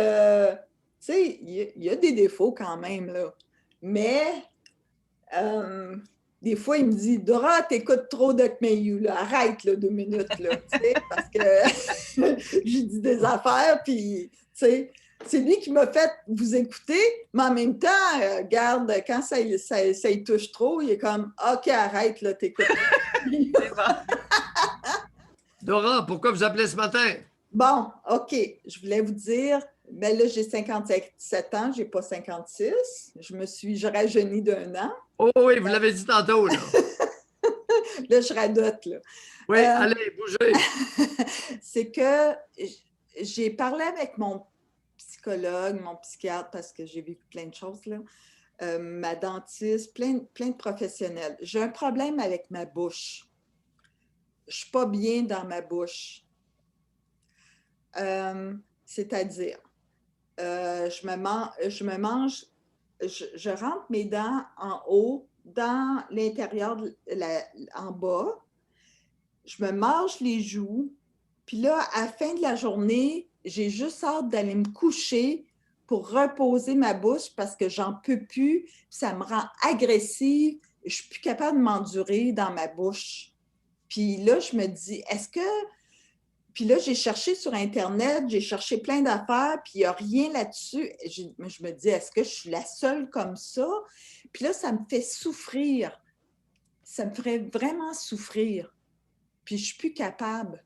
sais, il y a des défauts quand même, là. Mais, des fois, il me dit « Dora, t'écoutes trop Doc Mayou, là. Arrête, là, 2 minutes, là. » Tu sais, parce que j'ai dit des affaires, puis, tu sais, c'est lui qui m'a fait vous écouter, mais en même temps, regarde, quand ça y touche trop, il est comme « OK, arrête, là, t'écoutes. » Dora, pourquoi vous appelez ce matin? Bon, OK, je voulais vous dire, ben là, j'ai 57 ans, j'ai pas 56. Je rajeunis d'1 an. Oh oui, vous l'avez dit tantôt, là. Là, je radote, là. Oui, allez, bougez. C'est que j'ai parlé avec mon psychologue, mon psychiatre, parce que j'ai vécu plein de choses, là. Ma dentiste, plein de professionnels. J'ai un problème avec ma bouche. Je ne suis pas bien dans ma bouche. C'est-à-dire, je rentre mes dents en haut, dans l'intérieur, en bas. Je me mange les joues. Puis là, à la fin de la journée, j'ai juste hâte d'aller me coucher pour reposer ma bouche parce que j'en peux plus. Ça me rend agressive. Je suis plus capable de m'endurer dans ma bouche. Puis là, je me dis, est-ce que... Puis là, j'ai cherché sur Internet, j'ai cherché plein d'affaires, puis il n'y a rien là-dessus. Je me dis, est-ce que je suis la seule comme ça? Puis là, ça me fait souffrir. Ça me ferait vraiment souffrir. Puis je ne suis plus capable.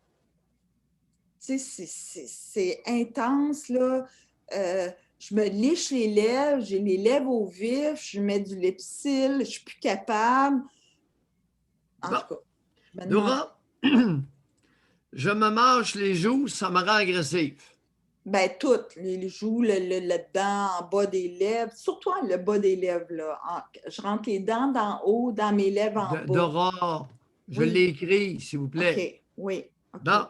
Tu sais, c'est intense, là. Je me liche les lèvres, j'ai les lèvres au vif, je mets du Lipsil, je ne suis plus capable. En tout cas, je me demande... Dora, je me mâche les joues, ça me rend agressif. Ben, toutes, les joues, le dent en bas des lèvres, surtout le bas des lèvres, là. Je rentre les dents d'en haut, dans mes lèvres en bas. Dora, je Oui. l'ai écrit, s'il vous plaît. OK, oui. OK. Non.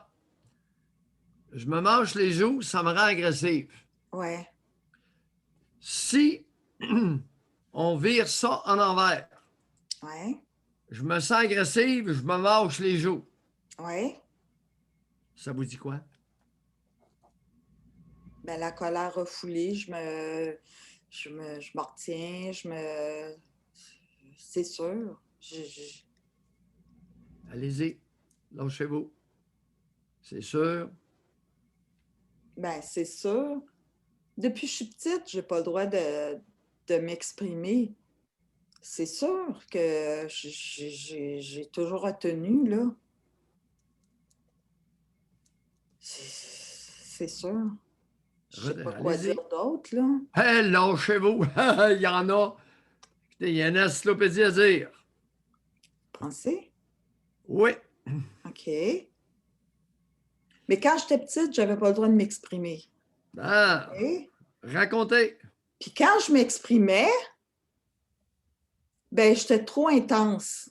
Je me mâche les joues, ça me rend agressif. Ouais. Si on vire ça en envers, Ouais. je me sens agressive, je me mâche les joues. Ouais. Ça vous dit quoi? Ben, la colère refoulée, je me retiens, c'est sûr. Allez-y, lâchez-vous. C'est sûr. Ben, c'est sûr. Depuis que je suis petite, je n'ai pas le droit de m'exprimer. C'est sûr que j'ai toujours retenu, là. C'est sûr. Je ne sais pas quoi Allez-y. dire d'autre, là. Hey, lâchez-vous. Il y en a. Écoutez, il y a une encyclopédie à dire. Pensez? Oui. OK. Mais quand j'étais petite, je n'avais pas le droit de m'exprimer. Ah, OK? racontez. Puis quand je m'exprimais, ben j'étais trop intense.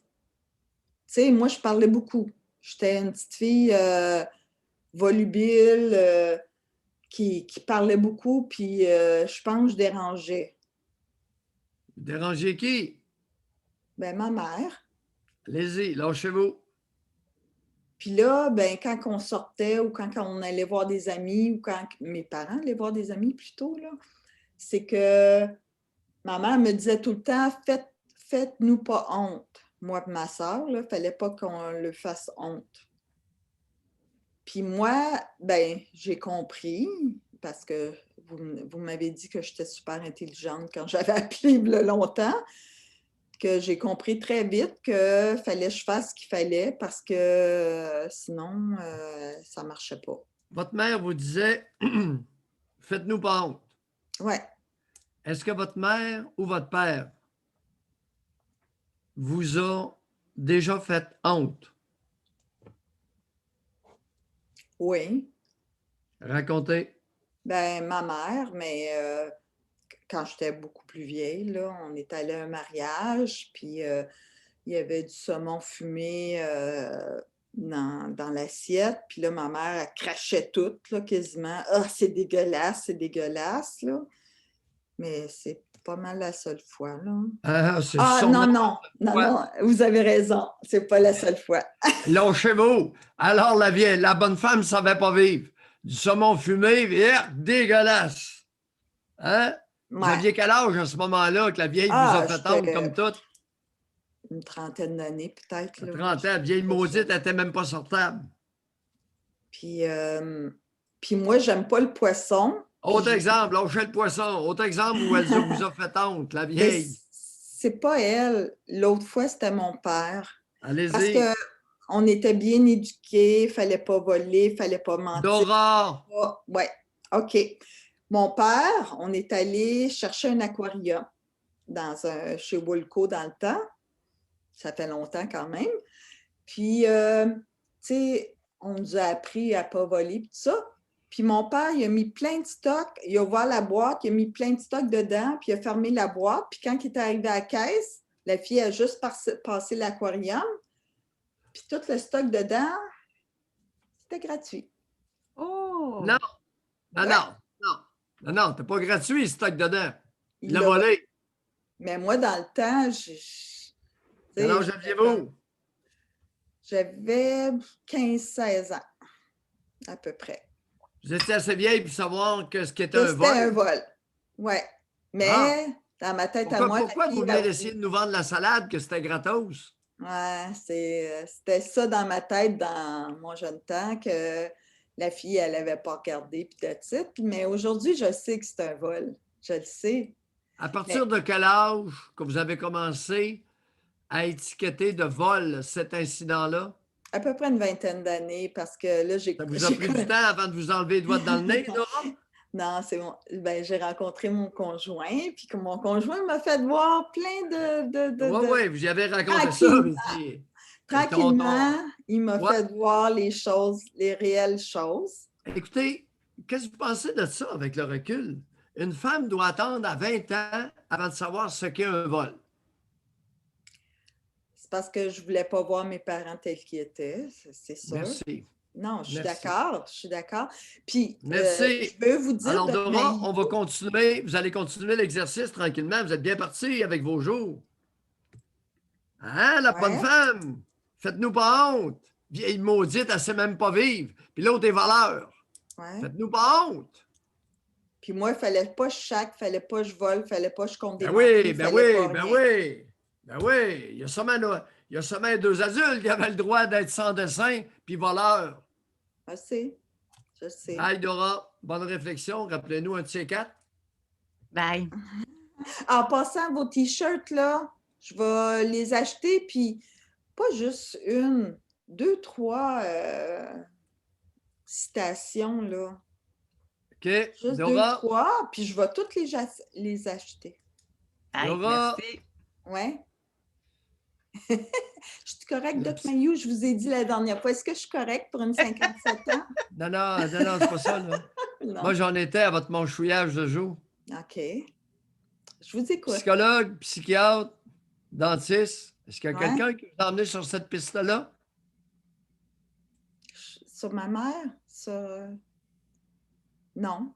Tu sais, moi, je parlais beaucoup. J'étais une petite fille volubile qui parlait beaucoup, puis je pense que je dérangeais. Dérangez qui? Ben ma mère. Allez-y, lâchez-vous. Puis là, ben quand on sortait ou quand on allait voir des amis ou quand mes parents allaient voir des amis plutôt, là, c'est que ma mère me disait tout le temps, faites-nous pas honte. Moi et ma soeur, il ne fallait pas qu'on le fasse honte. Puis moi, ben j'ai compris, parce que vous m'avez dit que j'étais super intelligente quand j'avais appelé il y a longtemps, que j'ai compris très vite qu'il fallait que je fasse ce qu'il fallait parce que sinon, ça ne marchait pas. Votre mère vous disait, faites-nous pas honte. Oui. Est-ce que votre mère ou votre père vous a déjà fait honte? Oui. Racontez. Ben ma mère, mais quand j'étais beaucoup plus vieille, là, on est allé à un mariage, puis il y avait du saumon fumé dans l'assiette, puis là, ma mère, elle crachait tout, là, quasiment. « Ah, c'est dégueulasse, là. » Mais c'est pas mal la seule fois, là. C'est non, vous avez raison, c'est pas la seule fois. Lâchez-vous. Alors, la bonne femme ne savait pas vivre. Du saumon fumé, dégueulasse. Hein? Vous Ouais. aviez quel âge à ce moment-là que la vieille vous a fait honte comme toute? Une trentaine d'années, peut-être. 30 ans, la vieille maudite, elle n'était même pas sortable. Puis moi, j'aime pas le poisson. Autre exemple, lâchez le poisson. Autre exemple où elle vous a fait honte, la vieille. C'est pas elle. L'autre fois, c'était mon père. Allez-y. Parce qu'on était bien éduqués, il ne fallait pas voler, il ne fallait pas mentir. Dora! Oui, OK. Mon père, on est allé chercher un aquarium chez Woolco dans le temps. Ça fait longtemps quand même. Puis, tu sais, on nous a appris à ne pas voler, tout ça. Puis mon père, il a mis plein de stocks. Il a ouvert la boîte, il a mis plein de stocks dedans, puis il a fermé la boîte. Puis quand il est arrivé à la caisse, la fille a juste passé l'aquarium. Puis tout le stock dedans, c'était gratuit. Oh! Non, non, Ouais. non, non, t'as pas gratuit, ce stock dedans. Il l'a l'a- volé. Mais moi, dans le temps, Quel âge aviez-vous? j'avais 15-16 ans, à peu près. Vous étiez assez vieille pour savoir que ce qu'était Ça, un c'était un vol. vol. Oui. Mais Ah. dans ma tête à moi, Pourquoi la vous fille, venez d'essayer de nous vendre la salade que c'était gratos? ouais, c'était ça dans ma tête dans mon jeune temps que la fille, elle n'avait pas regardé, puis that's it. Mais aujourd'hui, je sais que c'est un vol. Je le sais. À partir de quel âge que vous avez commencé à étiqueter de vol cet incident-là? À peu près une vingtaine d'années parce que là, Ça vous a pris du temps avant de vous enlever les doigts dans le nez, Nora? Non, j'ai rencontré mon conjoint, puis que mon conjoint m'a fait voir plein Oui, vous y avez raconté ça. Tranquillement. Mais c'est- Tranquillement, il m'a Ouais. fait voir les choses, les réelles choses. Écoutez, qu'est-ce que vous pensez de ça avec le recul? Une femme doit attendre à 20 ans avant de savoir ce qu'est un vol. C'est parce que je ne voulais pas voir mes parents tels qu'ils étaient, c'est sûr. Merci. Non, je suis Merci. d'accord, je suis d'accord. Puis, Merci. je veux vous dire... Alors, de Dora, ma- on va continuer. Vous allez continuer l'exercice tranquillement. Vous êtes bien parti avec vos jours. Hein, la bonne Ouais. femme? Faites-nous pas honte. Vieille maudite, elle sait même pas vivre. Puis l'autre est voleur. Ouais. Faites-nous pas honte. Puis moi, il ne fallait pas que je chaque, il ne fallait pas que je vole, il ne fallait pas que je compte des Ben menteries, oui, il ben fallait oui, pas ben rien. oui. Ben oui. Il y a seulement deux adultes qui avaient le droit d'être sans dessin puis voleurs. Je sais, je sais. Bye, Dora. Bonne réflexion. Rappelez-nous un de ces quatre. Bye. En passant, vos t-shirts, là, je vais les acheter, puis pas juste une, deux, trois citations, là. OK. Juste deux, Dora, trois, puis je vais toutes les acheter. Bye. Dora. Merci. Ouais. Je suis correcte, Doc Mayou, je vous ai dit la dernière fois. Est-ce que je suis correcte pour une 57 ans? non, c'est pas ça, là. Non. Moi, j'en étais à votre manchouillage de jour. OK. Je vous écoute. Psychologue, psychiatre, dentiste. Est-ce qu'il y a Ouais. quelqu'un qui vous a emmené sur cette piste-là? Sur ma mère? Non.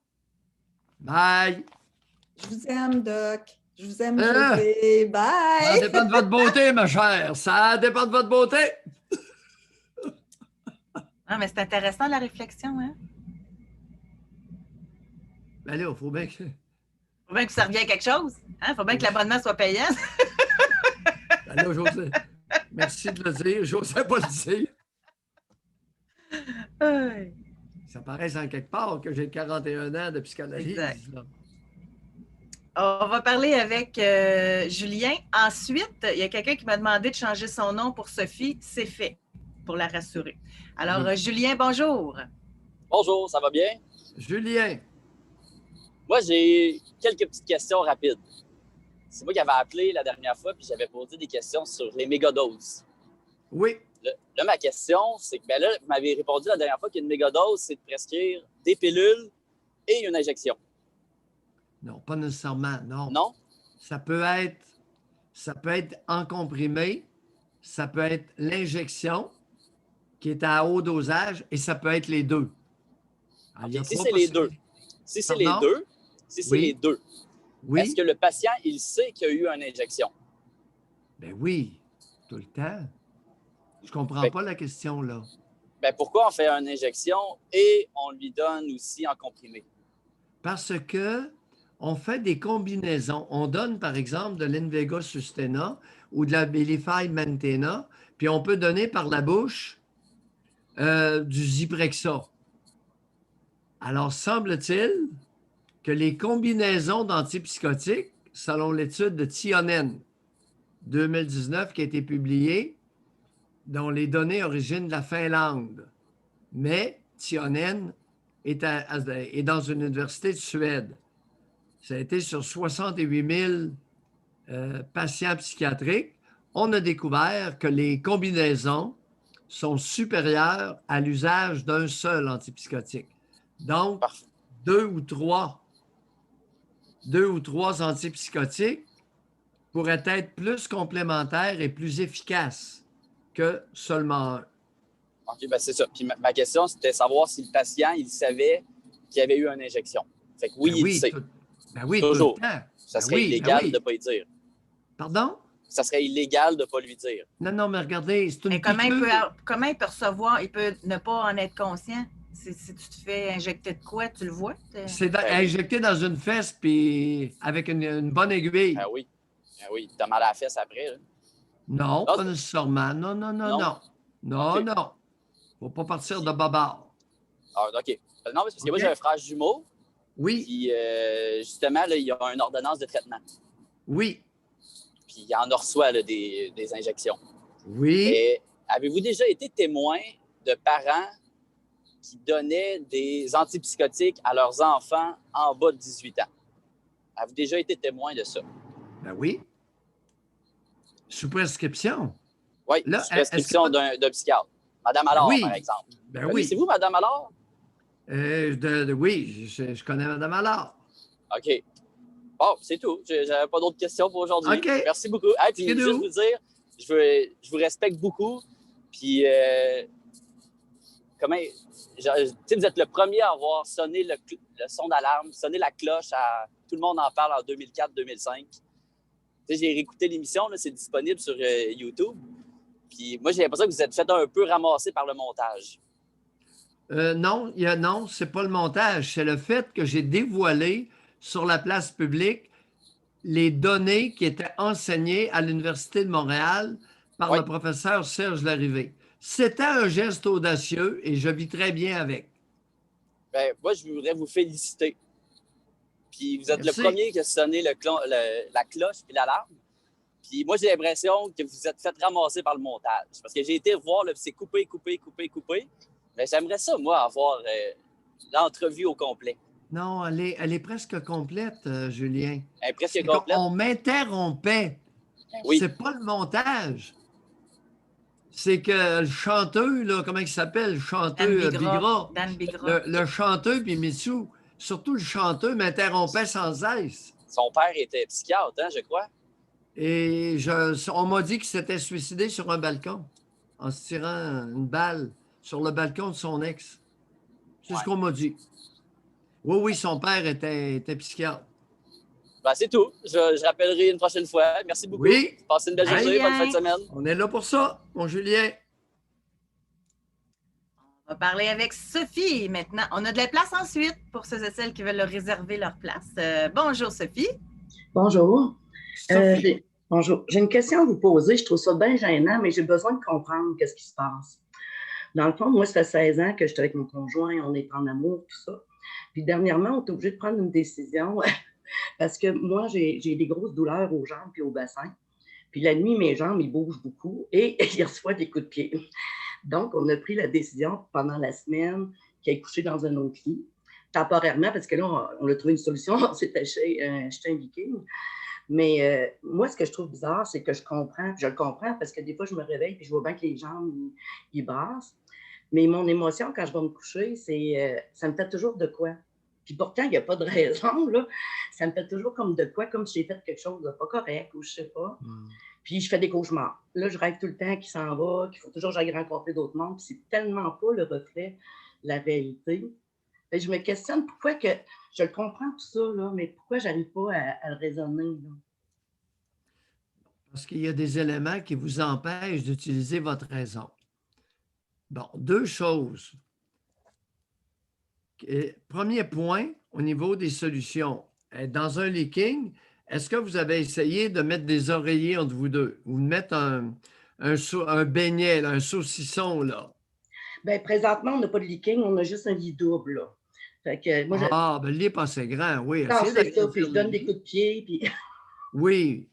Bye. Je vous aime, Doc. Je vous aime, Hein? José. Ça Bye! dépend de votre beauté, ma chère. Ça dépend de votre beauté. Ah, mais c'est intéressant la réflexion, hein? Ben là, il faut bien que... Faut bien que ça revienne à quelque chose. Hein? Faut bien que l'abonnement soit payant. Ben là, José, merci de le dire. J'osais pas le dire. Aïe. Ça paraît en quelque part que j'ai 41 ans de psychanalyse. Exact. là. On va parler avec Julien. Ensuite, il y a quelqu'un qui m'a demandé de changer son nom pour Sophie. C'est fait, pour la rassurer. Alors, Julien, bonjour. Bonjour, ça va bien? Julien, Moi, j'ai quelques petites questions rapides. C'est moi qui avais appelé la dernière fois, puis j'avais posé des questions sur les mégadoses. oui. Là, ma question, c'est que là, vous m'avez répondu la dernière fois qu'une mégadose, c'est de prescrire des pilules et une injection. Non, pas nécessairement, non. Non? Ça peut être en comprimé, ça peut être l'injection qui est à haut dosage et ça peut être les deux. Alors, il y a OK, si trois c'est les deux. possibilités. Si c'est Pardon? les deux, si c'est Oui. les deux, Oui, est-ce que le patient, il sait qu'il y a eu une injection? ben oui, tout le temps. Je comprends Fait- pas la question, là. Ben, pourquoi on fait une injection et on lui donne aussi en comprimé? Parce que on fait des combinaisons. On donne, par exemple, de l'Invega Sustena ou de la Abilify Maintena, puis on peut donner par la bouche du Zyprexa. Alors, semble-t-il que les combinaisons d'antipsychotiques, selon l'étude de Tionen 2019 qui a été publiée, dont les données originent de la Finlande, mais Tionen est dans une université de Suède. Ça a été sur 68 000 patients psychiatriques. On a découvert que les combinaisons sont supérieures à l'usage d'un seul antipsychotique. Donc, Parfait. 2 ou 3 antipsychotiques pourraient être plus complémentaires et plus efficaces que seulement un. OK, ben c'est ça. Puis ma question, c'était savoir si le patient, il savait qu'il y avait eu une injection. Fait que oui, Ben il le oui, sait. tout le Toujours. temps. Ça Ben serait oui, illégal ben oui. de ne pas y dire. Pardon? Ça serait illégal de ne pas lui dire. Non, mais regardez, c'est Mais une piqûre. comment il peut recevoir, il peut ne pas en être conscient? Si tu te fais injecter de quoi, tu le vois? C'est Ben oui. injecté dans une fesse puis avec une bonne aiguille. Ah oui. Ah oui. T'as mal à la fesse après. Là. Non, Non, pas nécessairement. Non. Non? Non, OK. non. Faut pas partir de babard. Ah, OK. Non, mais c'est parce que moi, OK. j'ai un frère jumeau. Oui, Puis, justement, là, il y a une ordonnance de traitement. oui, Puis, il en reçoit là, des injections. oui. Et avez-vous déjà été témoin de parents qui donnaient des antipsychotiques à leurs enfants en bas de 18 ans? Avez-vous déjà été témoin de ça? Ben oui. Sous prescription. Oui, Là, sous prescription d'un psychiatre. Madame Allard, oui. par exemple. Ben oui. Connaissez-vous Madame Allard? Oui, je connais Mme Allard. OK. Bon, c'est tout. J'avais pas d'autres questions pour aujourd'hui. OK. Merci beaucoup. Hey, puis C'est juste nous. vous dire, je vous respecte beaucoup. Puis, comment... Tu sais, vous êtes le premier à avoir sonné le son d'alarme, sonné la cloche à... Tout le monde en parle en 2004-2005. Tu sais, j'ai réécouté l'émission, là, c'est disponible sur YouTube. Puis moi, j'ai l'impression que vous êtes fait un peu ramasser par le montage. Non, c'est pas le montage. C'est le fait que j'ai dévoilé sur la place publique les données qui étaient enseignées à l'Université de Montréal par Oui. le professeur Serge Larrivée. C'était un geste audacieux et je vis très bien avec. Ben, moi, je voudrais vous féliciter. Puis vous êtes Merci. le premier qui a sonné la cloche et l'alarme. Puis moi, j'ai l'impression que vous êtes fait ramasser par le montage. Parce que j'ai été voir, là, c'est coupé. Mais j'aimerais ça, moi, avoir l'entrevue au complet. Non, elle est presque complète, Julien. Elle est presque C'est complète. qu'on m'interrompait. Oui. C'est pas le montage. C'est que le chanteux, là, comment il s'appelle? Le chanteux Bigra. Dan Bigra. Le chanteux puis Mitsou, surtout le chanteux, m'interrompait sans cesse. Son père était psychiatre, hein, je crois. Et on m'a dit qu'il s'était suicidé sur un balcon en se tirant une balle sur le balcon de son ex. C'est ce qu'on m'a dit. Oui, son père était psychiatre. Ben, c'est tout. Je rappellerai une prochaine fois. Merci beaucoup. Oui. Passez une belle journée, bonne fin de semaine. On est là pour ça, mon Julien. On va parler avec Sophie maintenant. On a de la place ensuite pour ceux et celles qui veulent leur réserver leur place. Bonjour, Sophie. Bonjour. Sophie. Bonjour. J'ai une question à vous poser. Je trouve ça bien gênant, mais j'ai besoin de comprendre qu'est-ce qui se passe. Dans le fond, moi, ça fait 16 ans que je suis avec mon conjoint, on est en amour, tout ça. Puis dernièrement, on est obligé de prendre une décision parce que moi, j'ai des grosses douleurs aux jambes et au bassin. Puis la nuit, mes jambes, ils bougent beaucoup et ils reçoivent des coups de pied. Donc, on a pris la décision pendant la semaine qu'il ait couché dans un autre lit, temporairement, parce que là, on a trouvé une solution, on s'est acheté un viking. Mais moi, ce que je trouve bizarre, c'est que je le comprends parce que des fois, je me réveille et je vois bien que les jambes, ils brassent. Mais mon émotion, quand je vais me coucher, ça me fait toujours de quoi. Puis pourtant, il n'y a pas de raison, là. Ça me fait toujours comme de quoi, comme si j'ai fait quelque chose de pas correct ou je sais pas. Puis je fais des cauchemars. Là, je rêve tout le temps qu'il s'en va, qu'il faut toujours que j'aille rencontrer d'autres mondes. Puis c'est tellement pas le reflet de la réalité. Et je me questionne pourquoi que, je le comprends tout ça, là, mais pourquoi je n'arrive pas à le raisonner, là? Parce qu'il y a des éléments qui vous empêchent d'utiliser votre raison. Bon, 2 choses. Premier point, au niveau des solutions. Dans un leaking, est-ce que vous avez essayé de mettre des oreillers entre vous deux ou de mettre un beignet, là, un saucisson, là? Bien, présentement, on n'a pas de leaking, on a juste un lit double, là. Fait que moi, le lit n'est pas assez grand, oui. non, c'est ça, puis je donne des coups de pied, puis... Oui,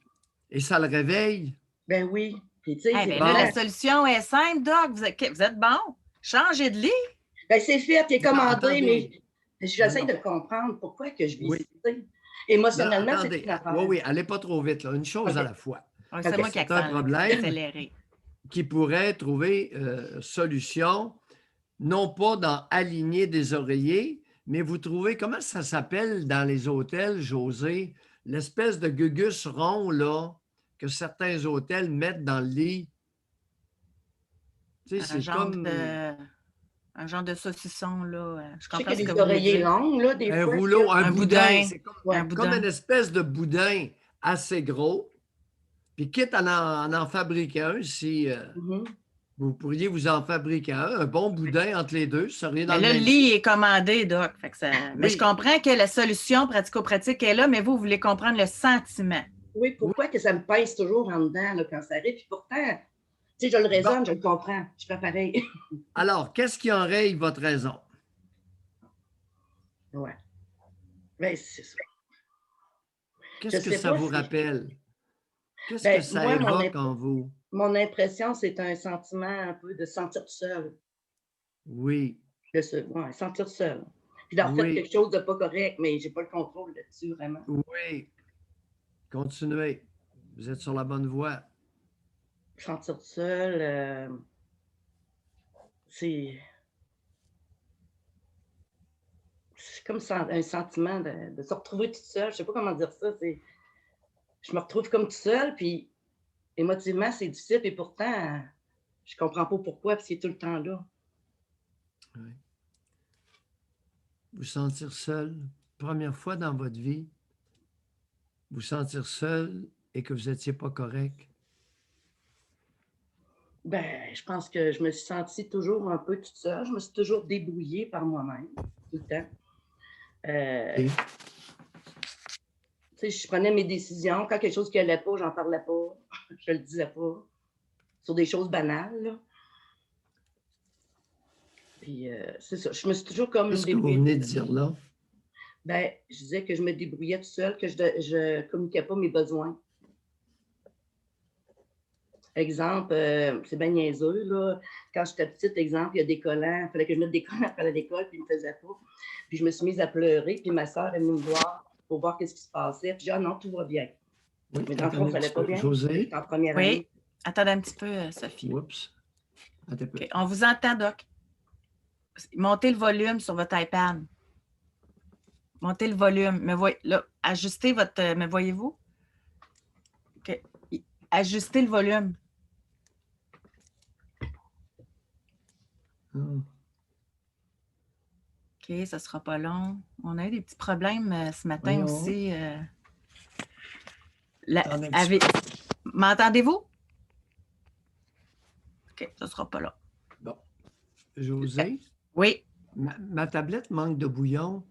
et ça le réveille? Ben oui. Puis, tu sais, Ben là, la solution est simple, Doc. Vous êtes bon. Changez de lit. Ben, c'est fait, il est commandé, attendez. mais j'essaie de comprendre pourquoi que je vis Oui. ici. Émotionnellement, c'est Attendez. une affaire. Oui, allez pas trop vite, là. Une chose à la fois. C'est moi qui C'est un problème accéléré. qui pourrait trouver solution, non pas dans aligner des oreillers, mais vous trouvez, comment ça s'appelle dans les hôtels, José, l'espèce de gugus rond, là, que certains hôtels mettent dans le lit? Tu sais, c'est comme Un genre de saucisson, là. Je Je sais comprends qu'il ce y que a vous des voulez oreillers dire. longs, là, des un fois. rouleau, un Un boudin. boudin. C'est comme, Ouais. Un comme boudin. une espèce de boudin assez gros. Puis quitte à en fabriquer un, si Mhm. vous pourriez vous en fabriquer un bon boudin entre les deux, ça revient dans Mais le là, le même lit est commandé, Doc. Fait que mais je Oui. comprends que la solution pratico-pratique est là, mais vous voulez comprendre le sentiment. Oui, pourquoi que ça me pèse toujours en dedans là, quand ça arrive? Puis pourtant, tu sais, je le raisonne, je le comprends. Je fais pareil. Alors, qu'est-ce qui enraye votre raison? Ouais. Ben, c'est ça. Qu'est-ce Je que sais ça pas vous si- rappelle? Qu'est-ce Ben, que ça moi, évoque en vous? Mon impression, c'est un sentiment un peu de se sentir seul. Oui, Ouais, sentir seul. Puis d'en faire Oui. quelque chose de pas correct, mais j'ai pas le contrôle là-dessus, vraiment. oui. Continuez. Vous êtes sur la bonne voie. Sentir seul, c'est comme un sentiment de se retrouver toute seule. Je sais pas comment dire ça. Je me retrouve comme toute seule, puis émotivement, c'est difficile, et pourtant, je comprends pas pourquoi, puis c'est tout le temps là. Oui. Vous sentir seul, première fois dans votre vie, vous sentir seul et que vous n'étiez pas correct. Ben, je pense que je me suis sentie toujours un peu toute seule. Je me suis toujours débrouillée par moi-même, tout le temps. Et Tu sais, je prenais mes décisions. Quand quelque chose qui allait pas, j'en parlais pas. Je le disais pas. Sur des choses banales, là. Puis, c'est ça. Je me suis toujours comme qu'est-ce que vous débrouillée. venez de dire là? Ben, je disais que je me débrouillais toute seule, que je communiquais pas mes besoins. Exemple, c'est bien niaiseux, là. Quand j'étais petite, exemple, il y a des collants. Il fallait que je mette des collants après l'école, puis ils ne me faisaient pas. Puis je me suis mise à pleurer, puis ma soeur est venue me voir pour voir qu'est-ce qui se passait. Puis j'ai dit, ah non, tout va bien. Oui, Mais dans le fond, ça attendez un allait petit pas peu. bien. José? J'étais en première Oui. année. Attendez un petit peu, Sophie. Oups. Attends un peu. OK. On vous entend, Doc. Montez le volume sur votre iPad. Montez le volume. Là, ajustez votre... me voyez-vous? OK. Ajustez le volume. Ah. OK, ça ne sera pas long. On a eu des petits problèmes ce matin Voyons. aussi. Attendez un petit M'entendez-vous? OK, ça ne sera pas long. Bon. José, Oui, ma tablette manque de bouillon.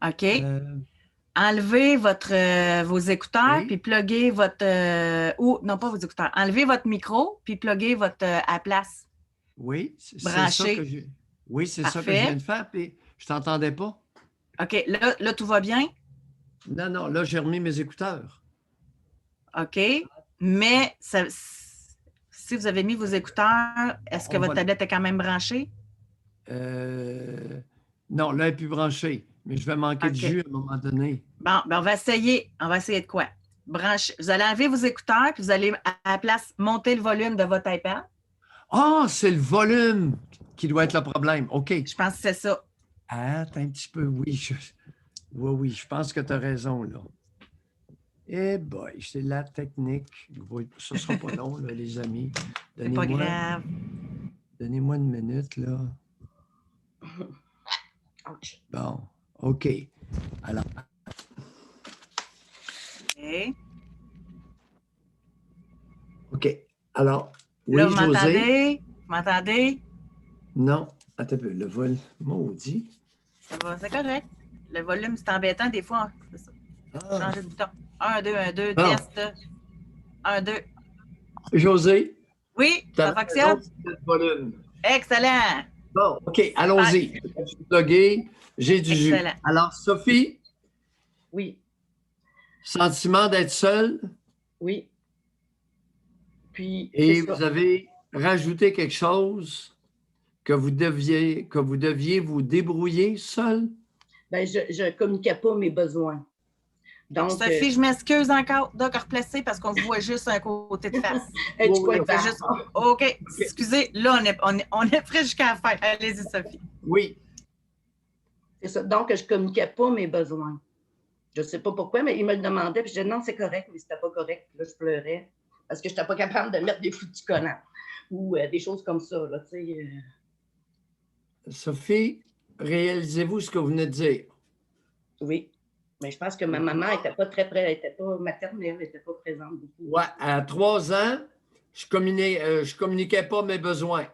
OK. Euh, Enlevez vos écouteurs, Oui. puis pluguez votre... non, pas vos écouteurs. Enlevez votre micro, puis pluguez votre à place. oui, c'est ça Branché. que j'ai. Oui, c'est ça que Parfait. je viens de faire, puis je t'entendais pas. OK, là, tout va bien? Non, non, là, j'ai remis mes écouteurs. OK. Mais si vous avez mis vos écouteurs, est-ce que On votre va- tablette est quand même branchée? Non, là, elle n'est plus branchée, mais je vais manquer de OK. jus à un moment donné. Bon, ben on va essayer. On va essayer de quoi? Vous allez enlever vos écouteurs, puis vous allez à la place monter le volume de votre iPad. Ah, c'est le volume qui doit être le problème. OK. Je pense que c'est ça. Attends un petit peu, oui. Oui, je pense que tu as raison, là. Eh boy, c'est la technique. Oui, ça ne sera pas long, là, les amis. C'est pas grave. Donnez-moi une minute, là. Ouch. Bon, OK. Alors, OK. OK. Alors, oui, Là, vous José. m'entendez? Vous m'entendez? Non, attends un peu. Le vol, maudit. Ça va, c'est correct. Le volume, c'est embêtant des fois. C'est ça. Ah. Changer de bouton. 1, 2, Bon. test. 1, 2. José, Oui, ça t'as fonctionne? raison, c'est le volume. Excellent. Bon, OK, allons-y. Je suis plugué, j'ai du jus. Excellent. Alors, Sophie, Oui, sentiment d'être seule oui. Puis, et c'est ça. vous avez rajouté quelque chose que vous deviez vous débrouiller seul? Ben, je communiquais pas mes besoins. Donc, Sophie, je m'excuse encore. Doc, replacer parce qu'on vous voit juste un côté de face. tu oui, peux oui, être C'est juste... OK. Excusez, là, on est prêt jusqu'à la fin. Allez-y, Sophie. Oui. C'est ça. Donc, je ne communiquais pas mes besoins. Je ne sais pas pourquoi, mais il me le demandait. Puis je disais non, c'est correct, mais c'était pas correct. Puis là, je pleurais parce que je n'étais pas capable de mettre des foutus collants ou des choses comme ça. Là, Sophie, réalisez-vous ce que vous venez de dire? Oui. Mais je pense que ma maman n'était pas très près, elle n'était pas maternelle, elle n'était pas présente beaucoup. Ouais, à 3 ans, je communiquais pas mes besoins.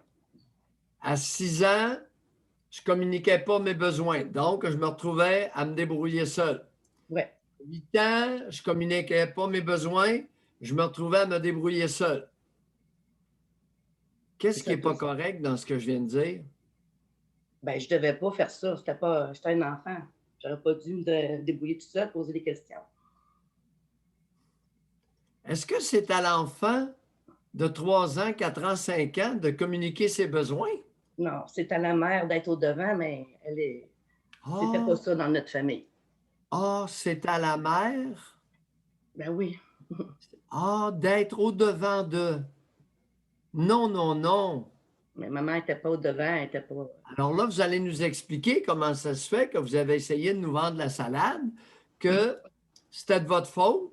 À 6 ans, je communiquais pas mes besoins. Donc, je me retrouvais à me débrouiller seul. Ouais. 8 ans, je communiquais pas mes besoins. Je me retrouvais à me débrouiller seul. Qu'est-ce qui n'est pas correct dans ce que je viens de dire? Ben, je ne devais pas faire ça. J'étais un enfant. Je n'aurais pas dû me débrouiller tout seul, poser des questions. Est-ce que c'est à l'enfant de 3 ans, 4 ans, 5 ans de communiquer ses besoins? Non, c'est à la mère d'être au-devant, mais c'était pas ça dans notre famille. Ah, c'est à la mère? Ben oui. D'être au-devant de... Non, non, non. Mais maman n'était pas au-devant, elle n'était pas... Alors là, vous allez nous expliquer comment ça se fait que vous avez essayé de nous vendre la salade, que c'était de votre faute,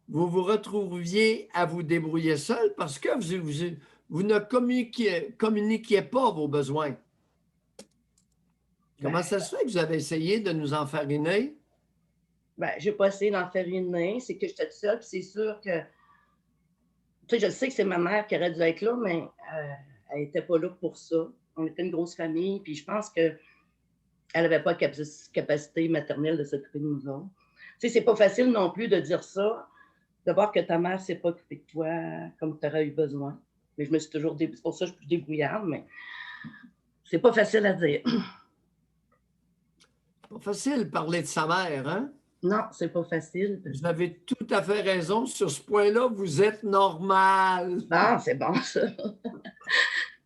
vous vous retrouviez à vous débrouiller seul parce que vous ne communiquiez pas vos besoins. Comment ça se fait que vous avez essayé de nous enfariner? Ben, je n'ai pas essayé d'enfariner, c'est que j'étais toute seule, puis c'est sûr que... Tu sais, je sais que c'est ma mère qui aurait dû être là, mais elle n'était pas là pour ça. On était une grosse famille, puis je pense qu'elle n'avait pas capacité maternelle de s'occuper de nous autres. Tu sais, c'est pas facile non plus de dire ça, de voir que ta mère ne s'est pas occupée de toi comme tu aurais eu besoin. Mais je me suis toujours... C'est pour ça que je suis plus débrouillarde, mais c'est pas facile à dire. Pas facile de parler de sa mère, hein? Non, c'est pas facile. Vous avez tout à fait raison. Sur ce point-là, vous êtes normal. Ah, c'est bon, ça.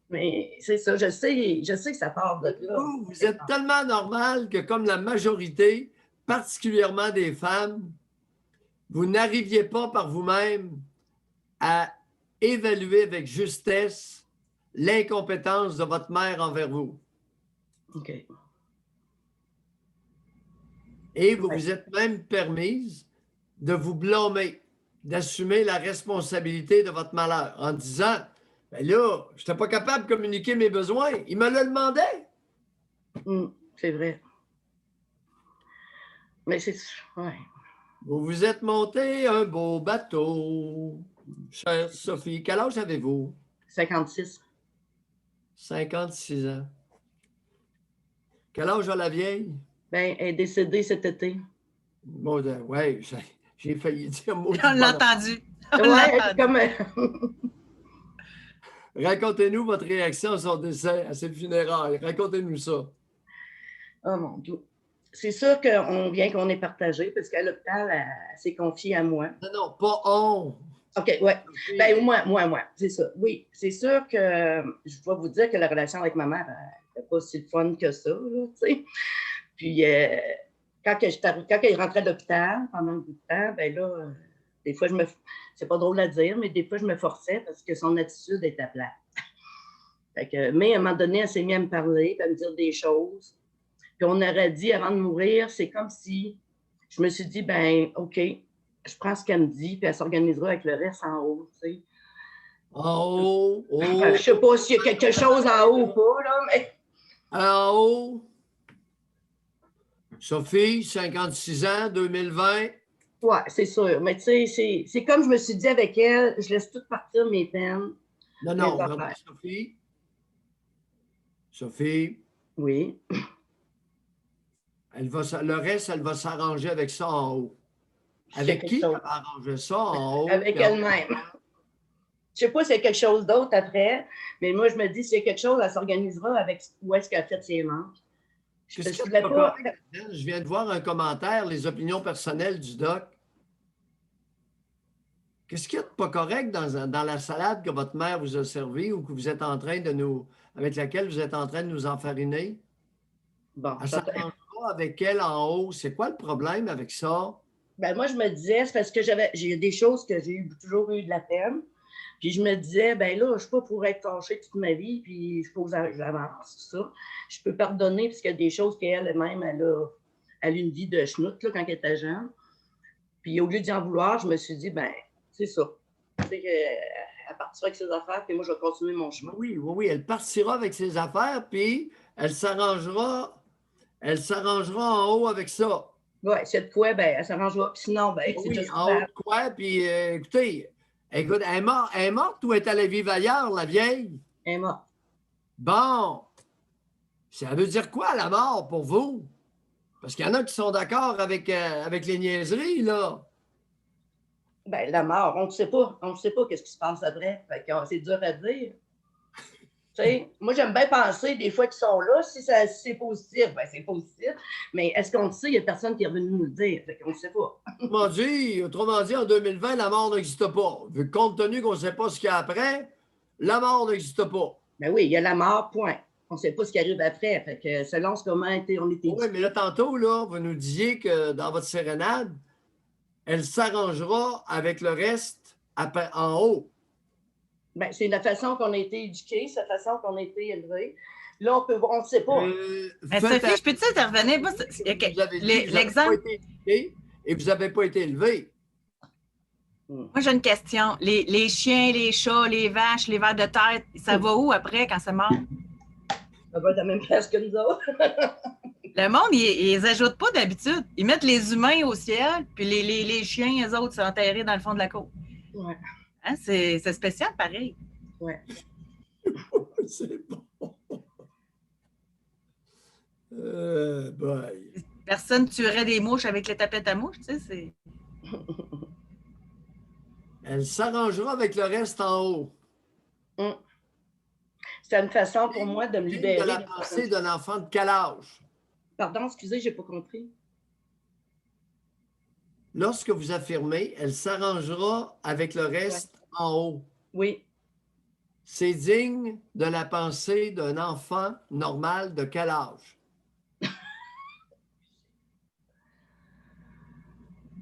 Mais c'est ça, je sais que ça part de là. Vous êtes tellement normal que, comme la majorité, particulièrement des femmes, vous n'arriviez pas par vous-même à évaluer avec justesse l'incompétence de votre mère envers vous. OK. Et vous vous êtes même permise de vous blâmer, d'assumer la responsabilité de votre malheur en disant, ben là, je n'étais pas capable de communiquer mes besoins. Il me le demandait. C'est vrai. Mais c'est... Ouais. Vous vous êtes monté un beau bateau. Chère Sophie, quel âge avez-vous? 56. 56 ans. Quel âge a la vieille? Ben, elle est décédée cet été. Bon, oui, j'ai failli dire mot. On l'a entendu. Ouais, comme... Racontez-nous votre réaction à son décès, à ses funérailles. Racontez-nous ça. Oh mon Dieu. C'est sûr qu'on est partagé parce qu'à l'hôpital, elle s'est confiée à moi. Non, non, pas on. OK, ouais. Ben, moi, c'est ça. Oui, c'est sûr que je dois vous dire que la relation avec ma mère n'était pas si fun que ça, là, tu sais. Puis, quand elle rentrait de l'hôpital, pendant un bout de temps, ben là, des fois, c'est pas drôle à dire, mais des fois, je me forçais parce que son attitude était plate. Mais à un moment donné, elle s'est mise à me parler, à me dire des choses. Puis on aurait dit, avant de mourir, c'est comme si je me suis dit, ben OK, je prends ce qu'elle me dit, puis elle s'organisera avec le reste en haut, tu sais. En haut, Je ne sais pas s'il y a quelque chose en haut ou pas, là, mais... En haut. Sophie, 56 ans, 2020. Ouais, c'est sûr. Mais tu sais, c'est comme je me suis dit avec elle, je laisse tout partir mes peines. Non, Sophie. Sophie. Oui. Le reste, elle va s'arranger avec ça en haut. Avec qui elle va arranger ça en haut? Avec elle-même. Je ne sais pas s'il y a quelque chose d'autre après, mais moi, je me dis, s'il y a quelque chose, elle s'organisera avec où est-ce qu'elle a fait ses manches. Je viens de voir un commentaire, les opinions personnelles du doc. Qu'est-ce qu'il y a de pas correct dans la salade que votre mère vous a servie ou que vous êtes en train avec laquelle vous êtes en train de nous enfariner? Bon, elle s'arrangera avec elle en haut. C'est quoi le problème avec ça? Ben moi, je me disais, c'est parce que j'ai des choses que j'ai toujours eu de la peine. Puis je me disais, ben là, je ne suis pas pour être fâchée toute ma vie, puis je pose j'avance, tout ça. Je peux pardonner, parce qu'il y a des choses qu'elle-même, elle a une vie de schnout là, quand elle était jeune. Puis au lieu d'y en vouloir, je me suis dit, ben, c'est ça. C'est qu'elle partira avec ses affaires, puis moi, je vais continuer mon chemin. Oui, oui, oui, elle partira avec ses affaires, puis elle s'arrangera en haut avec ça. Oui, c'est de quoi, ben, elle s'arrangera. Puis sinon, ben, c'est Oui, juste en haut de quoi, puis écoutez, écoute, elle est morte ou est allée vivre ailleurs, la vieille? Elle est morte. Bon, ça veut dire quoi la mort pour vous? Parce qu'il y en a qui sont d'accord avec les niaiseries, là. Ben, la mort, on ne sait pas. On ne sait pas qu'est-ce qui se passe après. Fait que c'est dur à dire. Tu sais, moi, j'aime bien penser des fois qu'ils sont là. Si c'est positif, ben c'est positif. Mais est-ce qu'on le sait? Il n'y a personne qui est revenu nous le dire. Fait qu'on ne sait pas. Autrement dit, en 2020, la mort n'existe pas. Vu compte tenu qu'on ne sait pas ce qu'il y a après, la mort n'existe pas. Ben oui, il y a la mort, point. On ne sait pas ce qui arrive après. Fait que selon comment on était Oui, mais là, tantôt, là, vous nous disiez que dans votre sérénade, elle s'arrangera avec le reste en haut. Ben, c'est la façon qu'on a été éduqués, c'est la façon qu'on a été élevés. Là, on ne sait pas. Sophie, je peux-tu intervenir? L'exemple. Et vous n'avez pas été élevé. Moi, j'ai une question. Les chiens, les chats, les vaches, les vers de terre, ça va où après quand c'est mort? Ça va être la même place que nous autres. Le monde, ils les ajoutent pas d'habitude. Ils mettent les humains au ciel, puis les chiens, eux autres, sont enterrés dans le fond de la cour. Ouais. Hein? C'est spécial, pareil. Ouais. C'est bon. Bye. Personne tuerait des mouches avec les tapettes à mouches, tu sais, c'est... Elle s'arrangera avec le reste en haut. C'est une façon pour moi de me libérer. De la pensée d'un enfant de quel âge? Pardon, excusez, je n'ai pas compris. Lorsque vous affirmez, elle s'arrangera avec le reste en haut. Oui. C'est digne de la pensée d'un enfant normal de quel âge?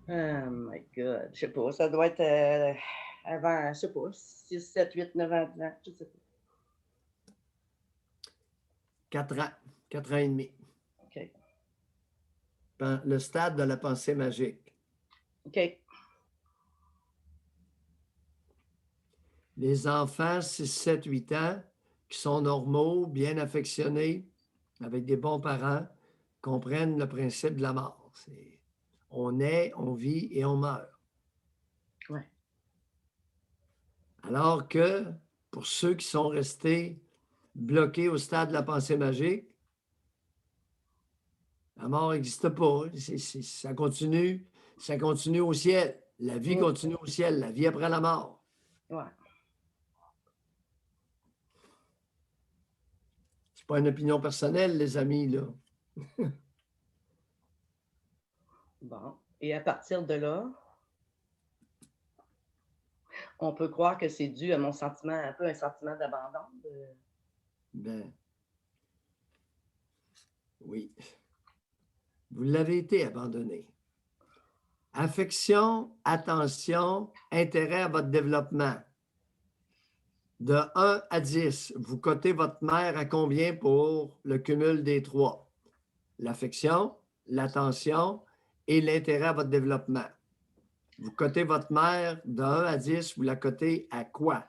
Oh my God. Je sais pas. Ça doit être avant, je sais pas, 6, 7, 8, 9 ans. Je sais pas. 4 ans. 4 ans et demi. OK. Le stade de la pensée magique. OK. Les enfants 6, 7, 8 ans qui sont normaux, bien affectionnés, avec des bons parents, comprennent le principe de la mort. On naît, on vit et on meurt. Ouais. Alors que pour ceux qui sont restés bloqués au stade de la pensée magique, la mort n'existe pas. Ça continue au ciel. La vie continue au ciel, la vie après la mort. Ouais. C'est pas une opinion personnelle, les amis, là. Bon. Et à partir de là, on peut croire que c'est dû à mon sentiment, un peu un sentiment d'abandon. Ben, oui. Vous l'avez été abandonné. Affection, attention, intérêt à votre développement. De 1 à 10, vous cotez votre mère à combien pour le cumul des 3? L'affection, l'attention et l'intérêt à votre développement. Vous cotez votre mère de 1 à 10, vous la cotez à quoi?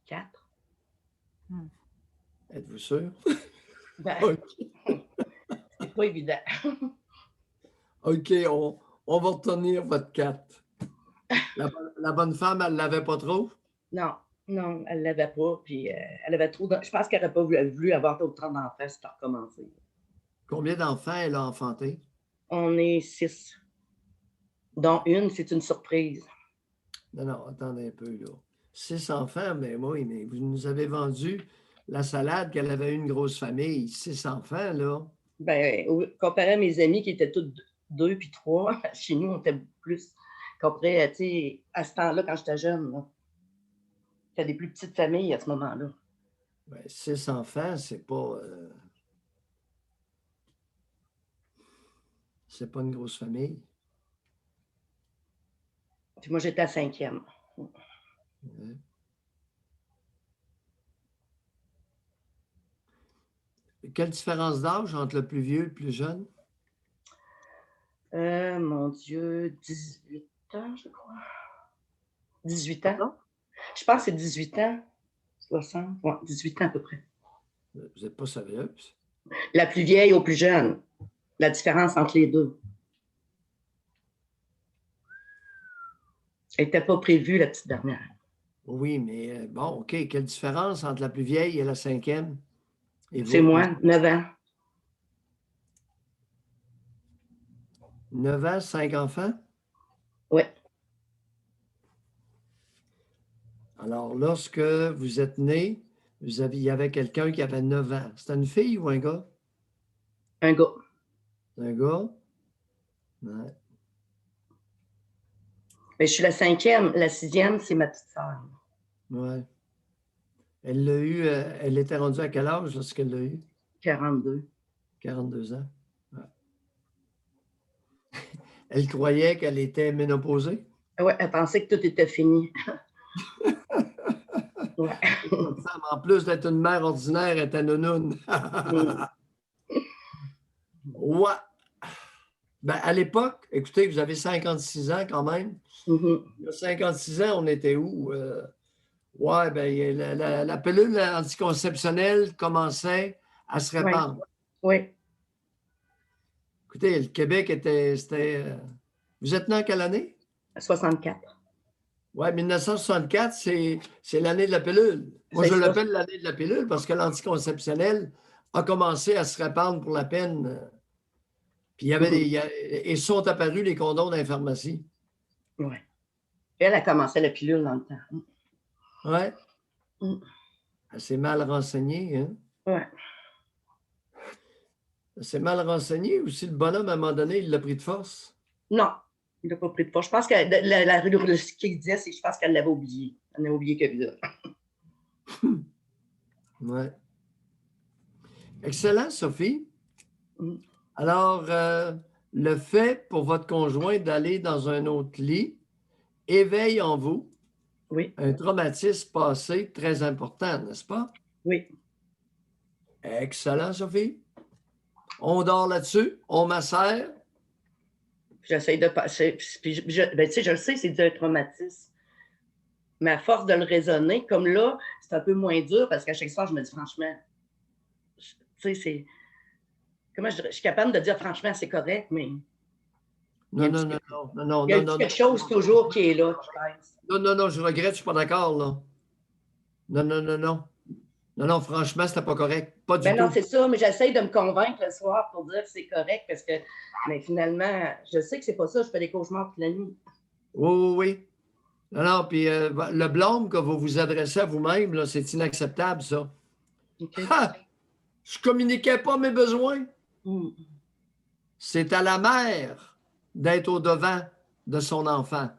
4. Êtes-vous sûr? Ben, OK. c'est pas évident. OK, on va retenir votre 4. La bonne femme, elle ne l'avait pas trop? Non, non, elle ne l'avait pas. Puis elle avait trop. Je pense qu'elle n'aurait pas voulu avoir autant d'enfants si tu as recommencé. Combien d'enfants elle a enfanté? On est 6. Dont une, c'est une surprise. Non, attendez un peu, là. 6 enfants, mais oui, mais vous nous avez vendu la salade qu'elle avait une grosse famille. 6 enfants, là. Ben, comparé à mes amis qui étaient tous 2 puis 3, chez nous, on était plus. Comparé, tu sais, à ce temps-là, quand j'étais jeune, tu as des plus petites familles à ce moment-là. Ben, 6 enfants, c'est pas une grosse famille. Puis moi, j'étais à 5e. Ouais. Quelle différence d'âge entre le plus vieux et le plus jeune? Mon Dieu, 18 ans, je crois. 18 ans? Non? Je pense que c'est 18 ans. 60, ouais, 18 ans à peu près. Vous n'êtes pas sérieuse? La plus vieille au plus jeune. La différence entre les deux. Elle n'était pas prévue, la petite dernière. Oui, mais bon, OK. Quelle différence entre la plus vieille et la cinquième? Et C'est vous? moi, 9 ans. 9 ans, 5 enfants? Oui. Alors, lorsque vous êtes né, il y avait quelqu'un qui avait 9 ans. C'était une fille ou un gars? Un gars. Un gars? Ouais. Mais je suis la cinquième. La sixième, c'est ma petite sœur. Ouais. Elle l'a eu, elle était rendue à quel âge lorsqu'elle l'a eu? 42. 42 ans. Ouais. Elle croyait qu'elle était ménopausée? Oui, elle pensait que tout était fini. Ouais. Votre femme, en plus d'être une mère ordinaire, était nounoune. Ouais. Ben, à l'époque, écoutez, vous avez 56 ans quand même. Mhm. Il y a 56 ans, on était où? Ouais, ben, la pilule anticonceptionnelle commençait à se répandre. Oui. Écoutez, le Québec c'était. Vous êtes né en quelle année? 64. Oui, 1964, c'est l'année de la pilule. Moi, C'est je ça. l'appelle l'année de la pilule parce que l'anticonceptionnel a commencé à se répandre pour la peine. Puis il y avait et sont apparus les condoms dans les pharmacies. Oui. Elle a commencé la pilule dans le temps. Oui. Mm. Elle s'est mal renseignée, hein? Oui. Elle s'est mal renseignée ou si le bonhomme, à un moment donné, il l'a pris de force? Non, il n'a pas pris de poids. Je pense que ce qu'il disait, c'est que je pense qu'elle l'avait oublié. Elle n'a oublié qu'elle vit là. Oui. Excellent, Sophie. Mm. Alors, le fait pour votre conjoint d'aller dans un autre lit éveille en vous un traumatisme passé très important, n'est-ce pas? Oui. Excellent, Sophie. On dort là-dessus, on macère. J'essaie de passer. Puis ben, tu sais, je le sais, c'est dû à un traumatisme. Mais à force de le raisonner, comme là, c'est un peu moins dur parce qu'à chaque soir, je me dis franchement, tu sais, c'est. Comment je dirais? Je suis capable de dire franchement, c'est correct, mais. Non, Il y a quelque chose toujours qui est là, qui pèse. Non, je regrette, je ne suis pas d'accord, là. Non. Non, franchement, c'était pas correct. Pas du tout. Non, c'est ça, mais j'essaie de me convaincre le soir pour dire que c'est correct parce que, mais finalement, je sais que c'est pas ça, je fais des cauchemars toute la nuit. Oui. Non, puis le blâme que vous vous adressez à vous-même, là, c'est inacceptable, ça. Okay. Ha! Je communiquais pas mes besoins. C'est à la mère d'être au-devant de son enfant.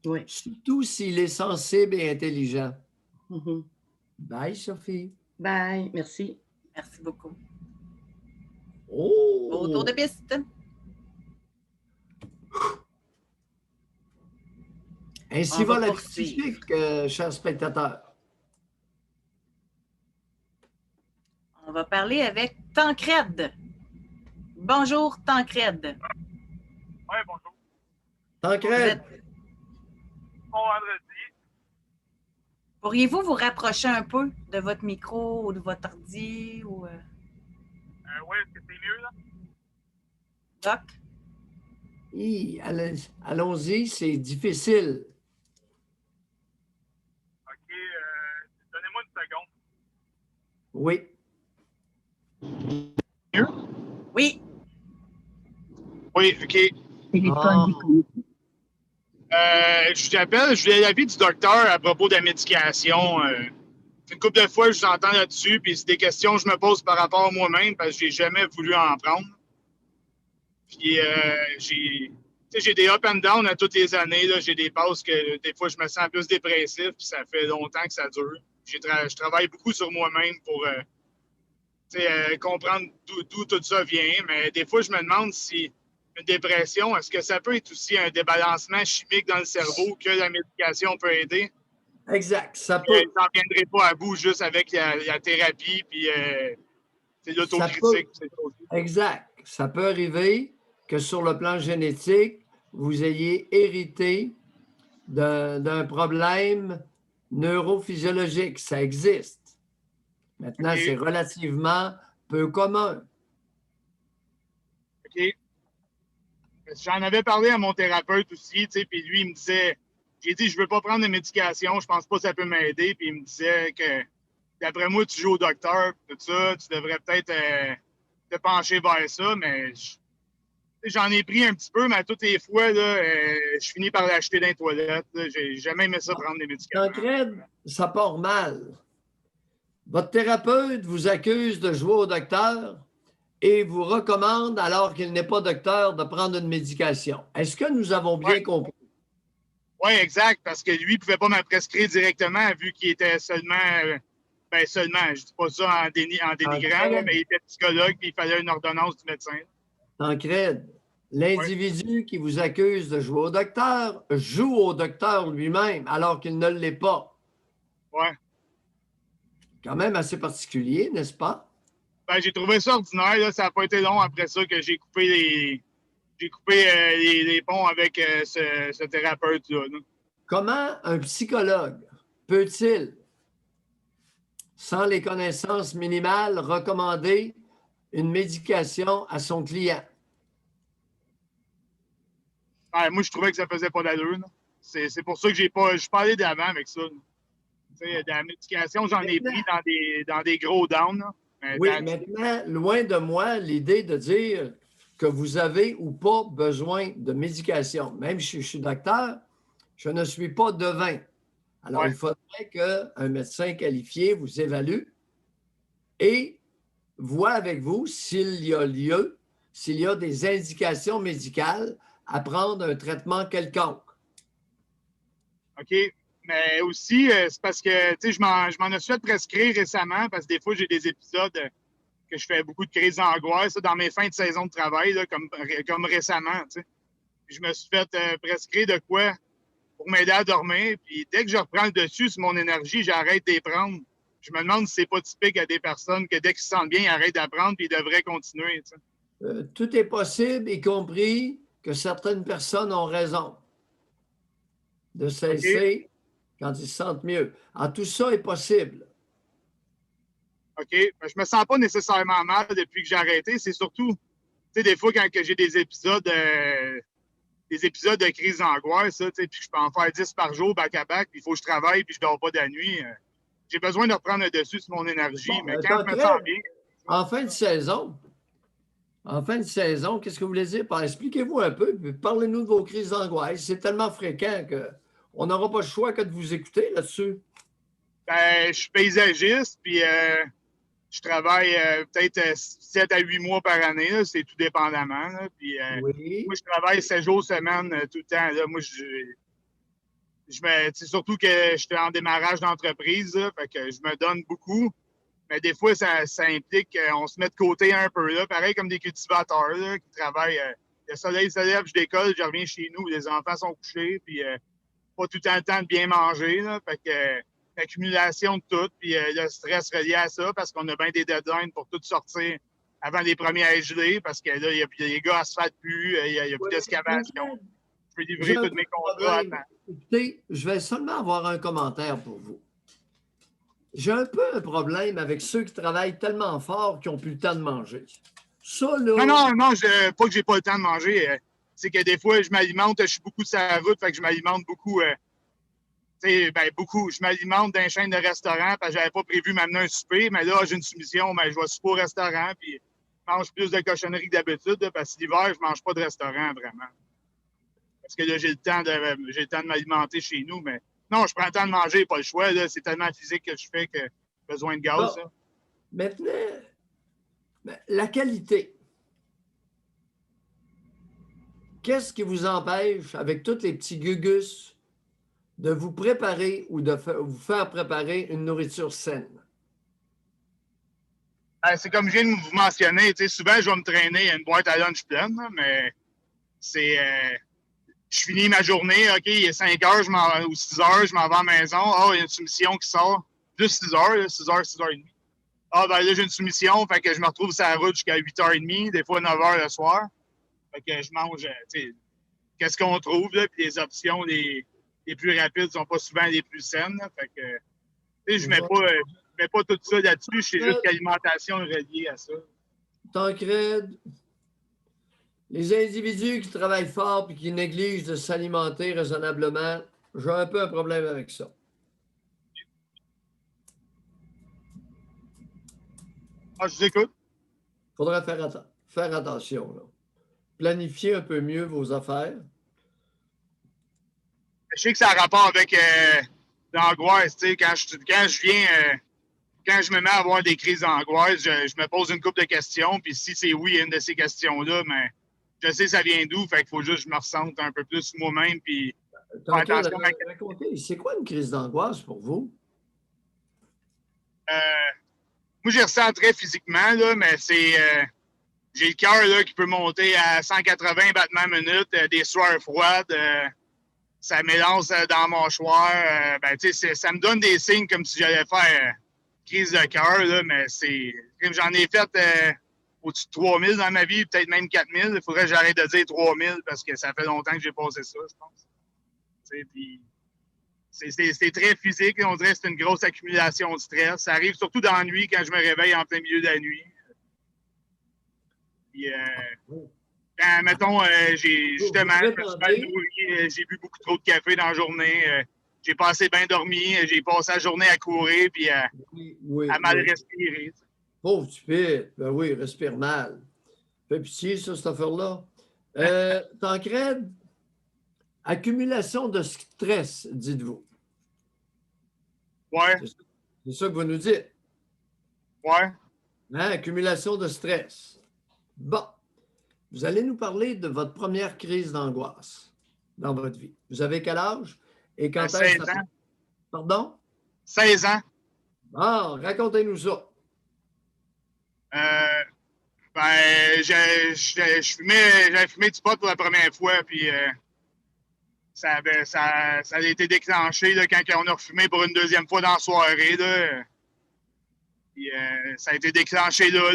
Oui. Surtout s'il est sensible et intelligent. Mm-hmm. Bye, Sophie. Bye, merci. Merci beaucoup. Oh! Autour de piste. Ainsi On va va la poursuivre. critique, chers spectateurs. On va parler avec Tancred. Bonjour, Tancred. Oui, bonjour. Tancred. Bon vendredi. Pourriez-vous vous rapprocher un peu de votre micro ou de votre ordi? Ou, Oui, est-ce que c'est mieux, là? Doc? Oui, allons-y, c'est difficile. OK, donnez-moi une seconde. Oui. Mieux? Oui. Oui, OK. Je vous appelle, je voulais l'avis du docteur à propos de la médication. Une couple de fois, je vous entends là-dessus, puis c'est des questions que je me pose par rapport à moi-même parce que j'ai jamais voulu en prendre. Puis j'ai des up and down à toutes les années. Là. J'ai des passes que des fois, je me sens plus dépressif, puis ça fait longtemps que ça dure. Je travaille beaucoup sur moi-même pour comprendre d'où tout ça vient, mais des fois, je me demande si une dépression, est-ce que ça peut être aussi un débalancement chimique dans le cerveau que la médication peut aider? Exact. Ça Je peut. n'en viendrai pas à bout juste avec la thérapie puis l'autocritique. Exact. Ça peut arriver que sur le plan génétique, vous ayez hérité d'un problème neurophysiologique. Ça existe. Maintenant, OK. c'est relativement peu commun. OK. J'en avais parlé à mon thérapeute aussi, puis lui, il me disait, j'ai dit, je veux pas prendre de médication, je pense pas que ça peut m'aider, puis il me disait que, d'après moi, tu joues au docteur, tout ça, tu devrais peut-être te pencher vers ça, mais j'en ai pris un petit peu, mais à toutes les fois, là, je finis par l'acheter dans les toilettes. J'ai jamais aimé ça prendre des médicaments. Tancrède, ça part mal. Votre thérapeute vous accuse de jouer au docteur et vous recommande, alors qu'il n'est pas docteur, de prendre une médication. Est-ce que nous avons bien compris? Oui, exact, parce que lui ne pouvait pas me prescrire directement vu qu'il était seulement, je ne dis pas ça en dénigrant, là, mais il était psychologue et il fallait une ordonnance du médecin. Tancrède, l'individu qui vous accuse de jouer au docteur joue au docteur lui-même alors qu'il ne l'est pas. Oui. Quand même assez particulier, n'est-ce pas? Ben, j'ai trouvé ça ordinaire. Là. Ça n'a pas été long après ça que j'ai coupé les ponts avec ce thérapeute-là. Comment un psychologue peut-il, sans les connaissances minimales, recommander une médication à son client? Ouais, moi, je trouvais que ça faisait pas d'allure. C'est pour ça que je suis pas allé d'avant avec ça. De la médication, j'en ai pris dans des gros downs. Oui, maintenant, loin de moi l'idée de dire que vous avez ou pas besoin de médication. Même si je suis docteur, je ne suis pas devin. Alors, il faudrait qu'un médecin qualifié vous évalue et voit avec vous s'il y a lieu, s'il y a des indications médicales à prendre un traitement quelconque. OK. Mais aussi, c'est parce que je m'en ai fait prescrire récemment parce que des fois, j'ai des épisodes que je fais beaucoup de crises d'angoisse dans mes fins de saison de travail, là, comme récemment. Puis je me suis fait prescrire de quoi pour m'aider à dormir. Puis dès que je reprends le dessus sur mon énergie, j'arrête d'y prendre. Je me demande si c'est pas typique à des personnes que dès qu'ils se sentent bien, ils arrêtent d'apprendre puis ils devraient continuer. Tout est possible, y compris que certaines personnes ont raison de cesser quand ils se sentent mieux. Tout ça est possible. OK. Ben, je me sens pas nécessairement mal depuis que j'ai arrêté. C'est surtout, des fois, quand j'ai des épisodes de crise d'angoisse, puis je peux en faire 10 par jour, back-à-back, puis il faut que je travaille, puis je dors pas de la nuit. J'ai besoin de reprendre le dessus sur mon énergie. Bon, mais quand je me sens bien... En fin de saison, qu'est-ce que vous voulez dire? Expliquez-vous un peu, puis parlez-nous de vos crises d'angoisse. C'est tellement fréquent qu'on n'aura pas le choix que de vous écouter là-dessus. Ben, je suis paysagiste, puis je travaille peut-être 7 à 8 mois par année, là, c'est tout dépendamment. Là, puis, moi, je travaille 7 jours semaine tout le temps. Là, moi, surtout que j'étais en démarrage d'entreprise, là, fait que je me donne beaucoup. Mais des fois, ça implique qu'on se met de côté un peu. Là, pareil comme des cultivateurs là, qui travaillent. Le soleil se lève, je décolle, je reviens chez nous, les enfants sont couchés, puis pas tout le temps de bien manger. Là, fait que l'accumulation de tout, puis le stress relié à ça, parce qu'on a bien des deadlines pour tout sortir avant les premiers à être gelés, parce que là, les gars asphaltent plus, il n'y a plus d'excavation. Je peux livrer tous mes contrats à temps. Écoutez, je vais seulement avoir un commentaire pour vous. J'ai un peu un problème avec ceux qui travaillent tellement fort qu'ils n'ont plus le temps de manger. Ça, là... Non, pas que j'ai pas le temps de manger. C'est que des fois, je m'alimente, je suis beaucoup sur la route, fait que je m'alimente beaucoup. Beaucoup. Je m'alimente dans une chaîne de restaurants parce que j'avais pas prévu m'amener un souper, mais là, j'ai une soumission, mais je vais souper au restaurant, puis je mange plus de cochonneries que d'habitude, parce que l'hiver, je mange pas de restaurant, vraiment. Parce que là, j'ai le temps de m'alimenter chez nous, mais non, je prends le temps de manger, pas le choix, là, c'est tellement physique que je fais que j'ai besoin de gaz. Bon. Maintenant, la qualité. Qu'est-ce qui vous empêche, avec tous les petits gugus, de vous préparer ou de vous faire préparer une nourriture saine? C'est comme je viens de vous mentionner, souvent je vais me traîner à une boîte à lunch pleine, mais c'est je finis ma journée, OK, il est 5 heures ou 6 heures, je m'en vais à la maison. Oh, il y a une soumission qui sort. Juste 6 heures, là, 6 heures, 6h30. Ah, ben là, j'ai une soumission, fait que je me retrouve sur la route jusqu'à 8h30, des fois 9h le soir. Fait que je mange, tu sais, qu'est-ce qu'on trouve, là, puis les options les plus rapides sont pas souvent les plus saines, là. Fait que, tu sais, je mets pas tout ça là-dessus, c'est juste qu'alimentation est reliée à ça. Tancred, les individus qui travaillent fort et qui négligent de s'alimenter raisonnablement, j'ai un peu un problème avec ça. Ah, je vous écoute. Il faudra faire attention, là. Planifier un peu mieux vos affaires. Je sais que ça a rapport avec l'angoisse, tu sais, quand je me mets à avoir des crises d'angoisse, je me pose une couple de questions, puis si c'est oui à une de ces questions-là, mais je sais ça vient d'où, fait qu'il faut juste que je me ressente un peu plus moi-même, puis faire attention à racontez, c'est quoi une crise d'angoisse pour vous? moi, j'ai ressenti très physiquement, là, mais c'est... j'ai le cœur là, qui peut monter à 180 battements minute, des sueurs froides, ça mélange dans la mâchoire. Ben, ça me donne des signes comme si j'allais faire crise de cœur, là, mais c'est. J'en ai fait au-dessus de 3000 dans ma vie, peut-être même 4000. Il faudrait que j'arrête de dire 3000 parce que ça fait longtemps que j'ai passé ça, je pense. Puis, c'est très physique. On dirait que c'est une grosse accumulation de stress. Ça arrive surtout dans la nuit quand je me réveille en plein milieu de la nuit. Puis, quand, mettons, j'ai justement, j'ai bu beaucoup trop de café dans la journée. J'ai pas assez bien dormi. J'ai passé la journée à courir puis à mal respirer. Pauvre stupide. Ben oui, respire mal. Fait pitié, ça, cette affaire-là. Tancred, accumulation de stress, dites-vous. Ouais. C'est ça que vous nous dites. Ouais. Hein? Accumulation de stress. Bon. Vous allez nous parler de votre première crise d'angoisse dans votre vie. Vous avez quel âge? Et quand est-ce 16 ans. Pardon? 16 ans. Ah, racontez-nous ça. J'avais fumé du pot pour la première fois, puis ça a été déclenché là, quand on a refumé pour une deuxième fois dans la soirée. Là, puis, ça a été déclenché là.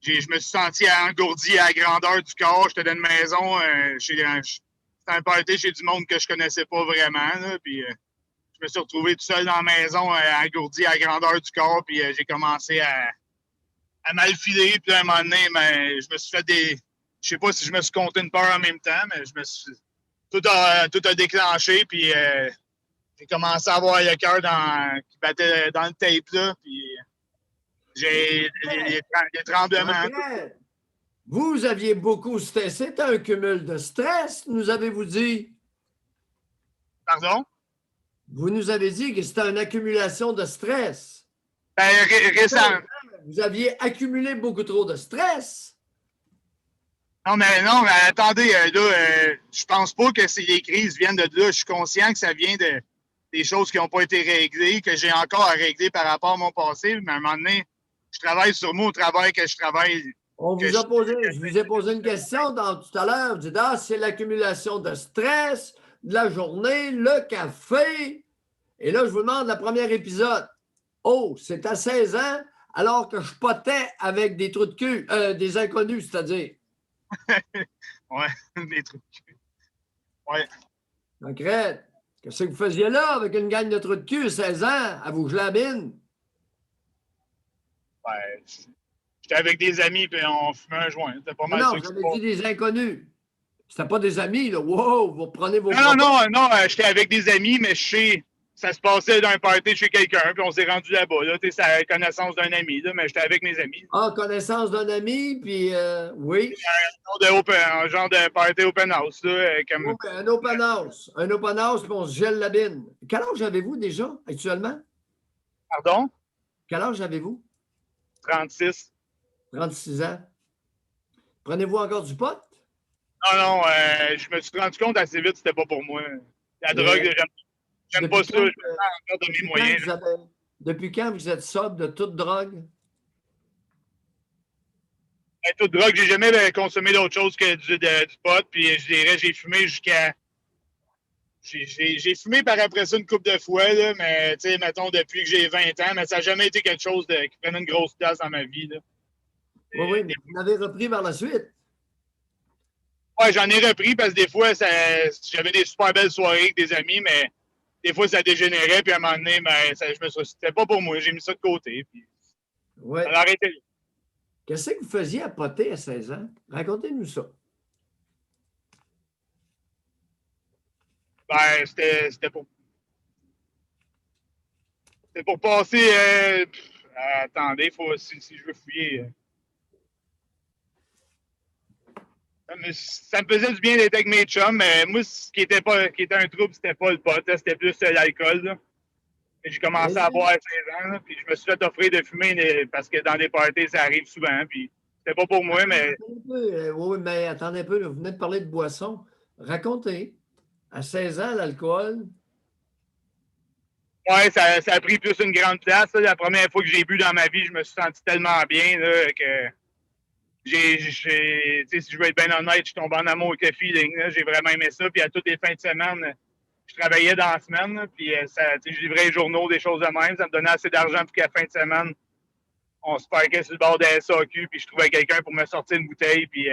Je me suis senti engourdi à la grandeur du corps. J'étais dans une maison, c'était un party chez du monde que je connaissais pas vraiment. Là, puis je me suis retrouvé tout seul dans la maison, engourdi à la grandeur du corps, puis j'ai commencé à mal filer. Puis à un moment donné, je me suis fait des... Je sais pas si je me suis compté une peur en même temps, mais je me suis... Tout a déclenché, puis j'ai commencé à avoir le cœur qui battait dans le tape, là, puis... J'ai des tremblements. Vous aviez beaucoup stressé. C'était un cumul de stress, nous avez-vous dit? Pardon? Vous nous avez dit que c'était une accumulation de stress. Ben, récemment. Vous aviez accumulé beaucoup trop de stress. Non, mais attendez, là, je pense pas que les crises viennent de là. Je suis conscient que ça vient des choses qui n'ont pas été réglées, que j'ai encore à régler par rapport à mon passé, mais à un moment donné, je travaille sur moi au travail que je travaille. Je vous ai posé une question tout à l'heure. Vous dites, c'est l'accumulation de stress, de la journée, le café. Et là, je vous demande le premier épisode. Oh, c'est à 16 ans, alors que je potais avec des trous de cul, des inconnus, c'est-à-dire. Ouais, des trous de cul. Ouais. Concrète, qu'est-ce que vous faisiez là avec une gang de trous de cul à 16 ans, à vous geler la bine? Ouais, j'étais avec des amis et on fumait un joint. C'était pas mal. Non, vous avez dit des inconnus. C'était pas des amis, là. Wow, vous prenez vos... Non, j'étais avec des amis, mais ça se passait dans un party chez quelqu'un, puis on s'est rendu là-bas. Là, c'est la connaissance d'un ami, là, mais j'étais avec mes amis. Ah, connaissance d'un ami, puis oui. Un genre de party open house. Là, comme... Un open house. Un open house, puis on se gèle la bine. Quel âge avez-vous déjà, actuellement? Pardon? Quel âge avez-vous? 36. 36 ans. Prenez-vous encore du pot? Non, je me suis rendu compte assez vite que c'était pas pour moi. La drogue, j'aime pas ça. Je me sens encore de mes moyens. Depuis quand vous êtes sobre de toute drogue? Toute drogue, j'ai jamais consommé d'autre chose que du pot. Puis je dirais, j'ai fumé jusqu'à. J'ai fumé par après ça une couple de fois, là, mais tu sais, mettons, depuis que j'ai 20 ans, mais ça n'a jamais été quelque chose qui prenait une grosse place dans ma vie. Là. Oui, mais vous l'avez repris par la suite. Ouais, j'en ai repris parce que des fois, j'avais des super belles soirées avec des amis, mais des fois, ça dégénérait. Puis à un moment donné, c'était pas pour moi. J'ai mis ça de côté. Puis Ouais. ça a arrêté. Qu'est-ce que vous faisiez à poter à 16 ans? Racontez-nous ça. Ben, c'était pour passer. Attendez, si je veux fouiller. Ça me faisait du bien d'être avec mes chums, mais moi, ce qui était un trouble, c'était pas le pot, c'était plus l'alcool. Là. J'ai commencé à boire à 16 ans, là, puis je me suis fait offrir de fumer parce que dans des parties, ça arrive souvent. Puis c'était pas pour moi, mais. Oui, mais attendez un peu, là, vous venez de parler de boisson. Racontez. À 16 ans, l'alcool. Oui, ça a pris plus une grande place. Là. La première fois que j'ai bu dans ma vie, je me suis senti tellement bien là, que si je veux être bien honnête, je tombe en amour avec le feeling. Là. J'ai vraiment aimé ça. Puis à toutes les fins de semaine, je travaillais dans la semaine. Là, puis je livrais les journaux, des choses de même. Ça me donnait assez d'argent pour qu'à la fin de semaine, on se parquait sur le bord de la SAQ. Puis je trouvais quelqu'un pour me sortir une bouteille. Puis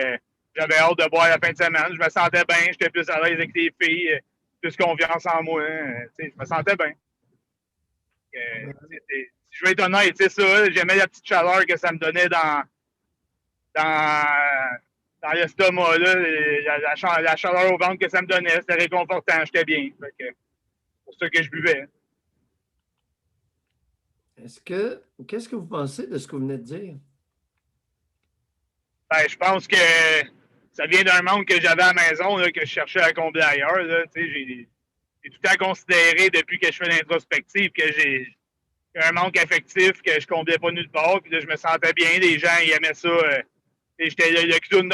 j'avais hâte de boire la fin de semaine. Je me sentais bien. J'étais plus à l'aise avec les filles. Plus confiance en moi. Je me sentais bien. Si je veux être honnête, c'est ça. J'aimais la petite chaleur que ça me donnait dans l'estomac, la chaleur au ventre que ça me donnait. C'était réconfortant, j'étais bien. C'est pour ça que je buvais. Qu'est-ce que vous pensez de ce que vous venez de dire? Ben, je pense que ça vient d'un manque que j'avais à la maison, là, que je cherchais à combler ailleurs. Là. J'ai tout le temps considéré depuis que je fais l'introspective que j'ai un manque affectif que je comblais pas nulle part. Puis là, je me sentais bien. Les gens ils aimaient ça. J'étais le clown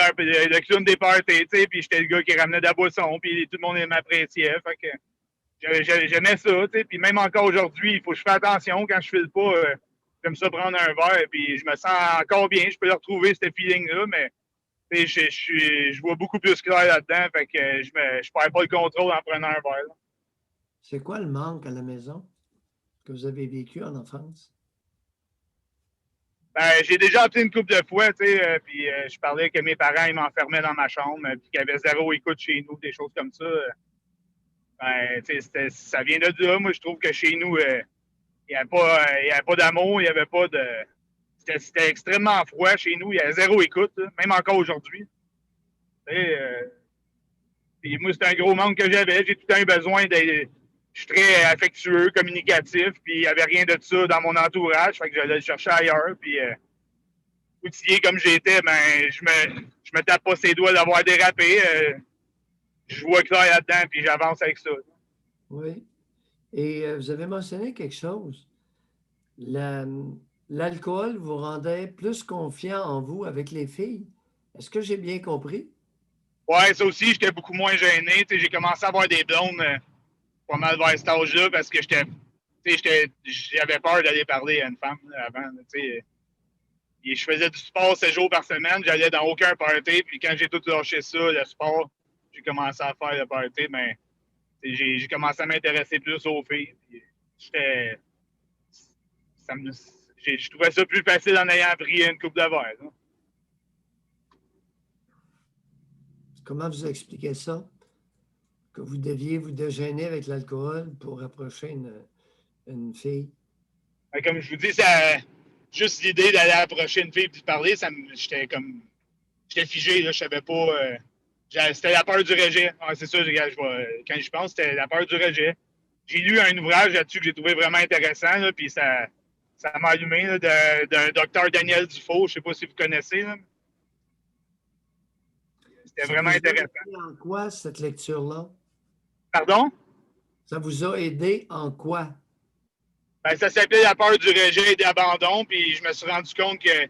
des parties, puis j'étais le gars qui ramenait de la boisson, puis tout le monde m'appréciait. Fait que j'aimais ça, puis même encore aujourd'hui, il faut que je fasse attention quand je file pas. J'aime ça prendre un verre, puis je me sens encore bien. Je peux le retrouver, ce feeling-là, mais je vois beaucoup plus clair là-dedans, fait que je perds pas le contrôle en prenant un verre. Là. C'est quoi le manque à la maison que vous avez vécu en enfance? Ben, j'ai déjà appelé une couple de fois, puis je parlais que mes parents ils m'enfermaient dans ma chambre, puis qu'il y avait zéro écoute chez nous, des choses comme ça. Ben, ça vient de là. Moi, je trouve que chez nous, il n'y avait pas d'amour, il n'y avait pas de. C'était extrêmement froid chez nous, il y avait zéro écoute, là, même encore aujourd'hui. Puis moi, c'était un gros manque que j'avais. J'ai tout le temps eu besoin d'être. Je suis très affectueux, communicatif, puis il n'y avait rien de ça dans mon entourage. Fait que j'allais le chercher ailleurs. Puis outillé comme j'étais, ben je me tape pas ses doigts d'avoir dérapé. Je vois clair là-dedans, puis j'avance avec ça. Oui. Et vous avez mentionné quelque chose. L'alcool vous rendait plus confiant en vous avec les filles. Est-ce que j'ai bien compris? Ouais, ça aussi, j'étais beaucoup moins gêné. J'ai commencé à avoir des blondes pas mal vers cet âge-là parce que j'avais peur d'aller parler à une femme là, avant. Et je faisais du sport 7 jours par semaine, j'allais dans aucun party. Puis quand j'ai tout lâché ça, le sport, j'ai commencé à faire le party, mais j'ai commencé à m'intéresser plus aux filles. Je trouvais ça plus facile en ayant pris une coupe de verre. Là. Comment vous expliquez ça? Que vous deviez vous dégêner avec l'alcool pour approcher une fille? Comme je vous dis, juste l'idée d'aller approcher une fille et de parler, j'étais figé, là, je savais pas. C'était la peur du rejet. Ah, c'est ça, quand je pense, c'était la peur du rejet. J'ai lu un ouvrage là-dessus que j'ai trouvé vraiment intéressant, là, puis ça m'a allumé là, d'un docteur Daniel Dufault. Je sais pas si vous connaissez. Là. C'était vraiment intéressant. Ça vous a aidé en quoi, cette lecture-là? Pardon? Ça vous a aidé en quoi? Ben, ça s'appelait la peur du rejet et de l'abandon, puis je me suis rendu compte que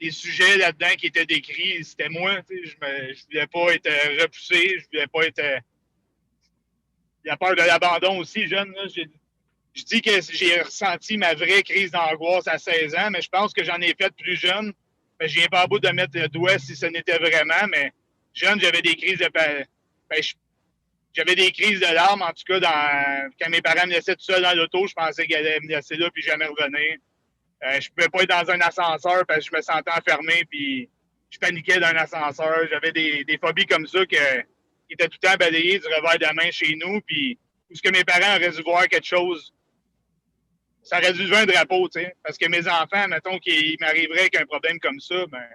les sujets là-dedans qui étaient décrits, c'était moi. Je voulais pas être repoussé, je voulais pas être. La peur de l'abandon aussi, jeune. Là, je dis que j'ai ressenti ma vraie crise d'angoisse à 16 ans, mais je pense que j'en ai fait plus jeune je viens pas à bout de mettre le doigt si ce n'était vraiment, mais jeune, j'avais des crises de... J'avais des crises de larmes, en tout cas, quand mes parents me laissaient tout seul dans l'auto, je pensais qu'ils allaient me laisser là puis jamais revenir. Je pouvais pas être dans un ascenseur parce que je me sentais enfermé puis je paniquais dans un ascenseur. J'avais des phobies comme ça qui étaient tout le temps balayées du revers de la main chez nous. Puis, où ce que mes parents auraient dû voir quelque chose, ça aurait dû lever un drapeau, tu sais. Parce que mes enfants, mettons qu'il m'arriverait avec un problème comme ça, ben,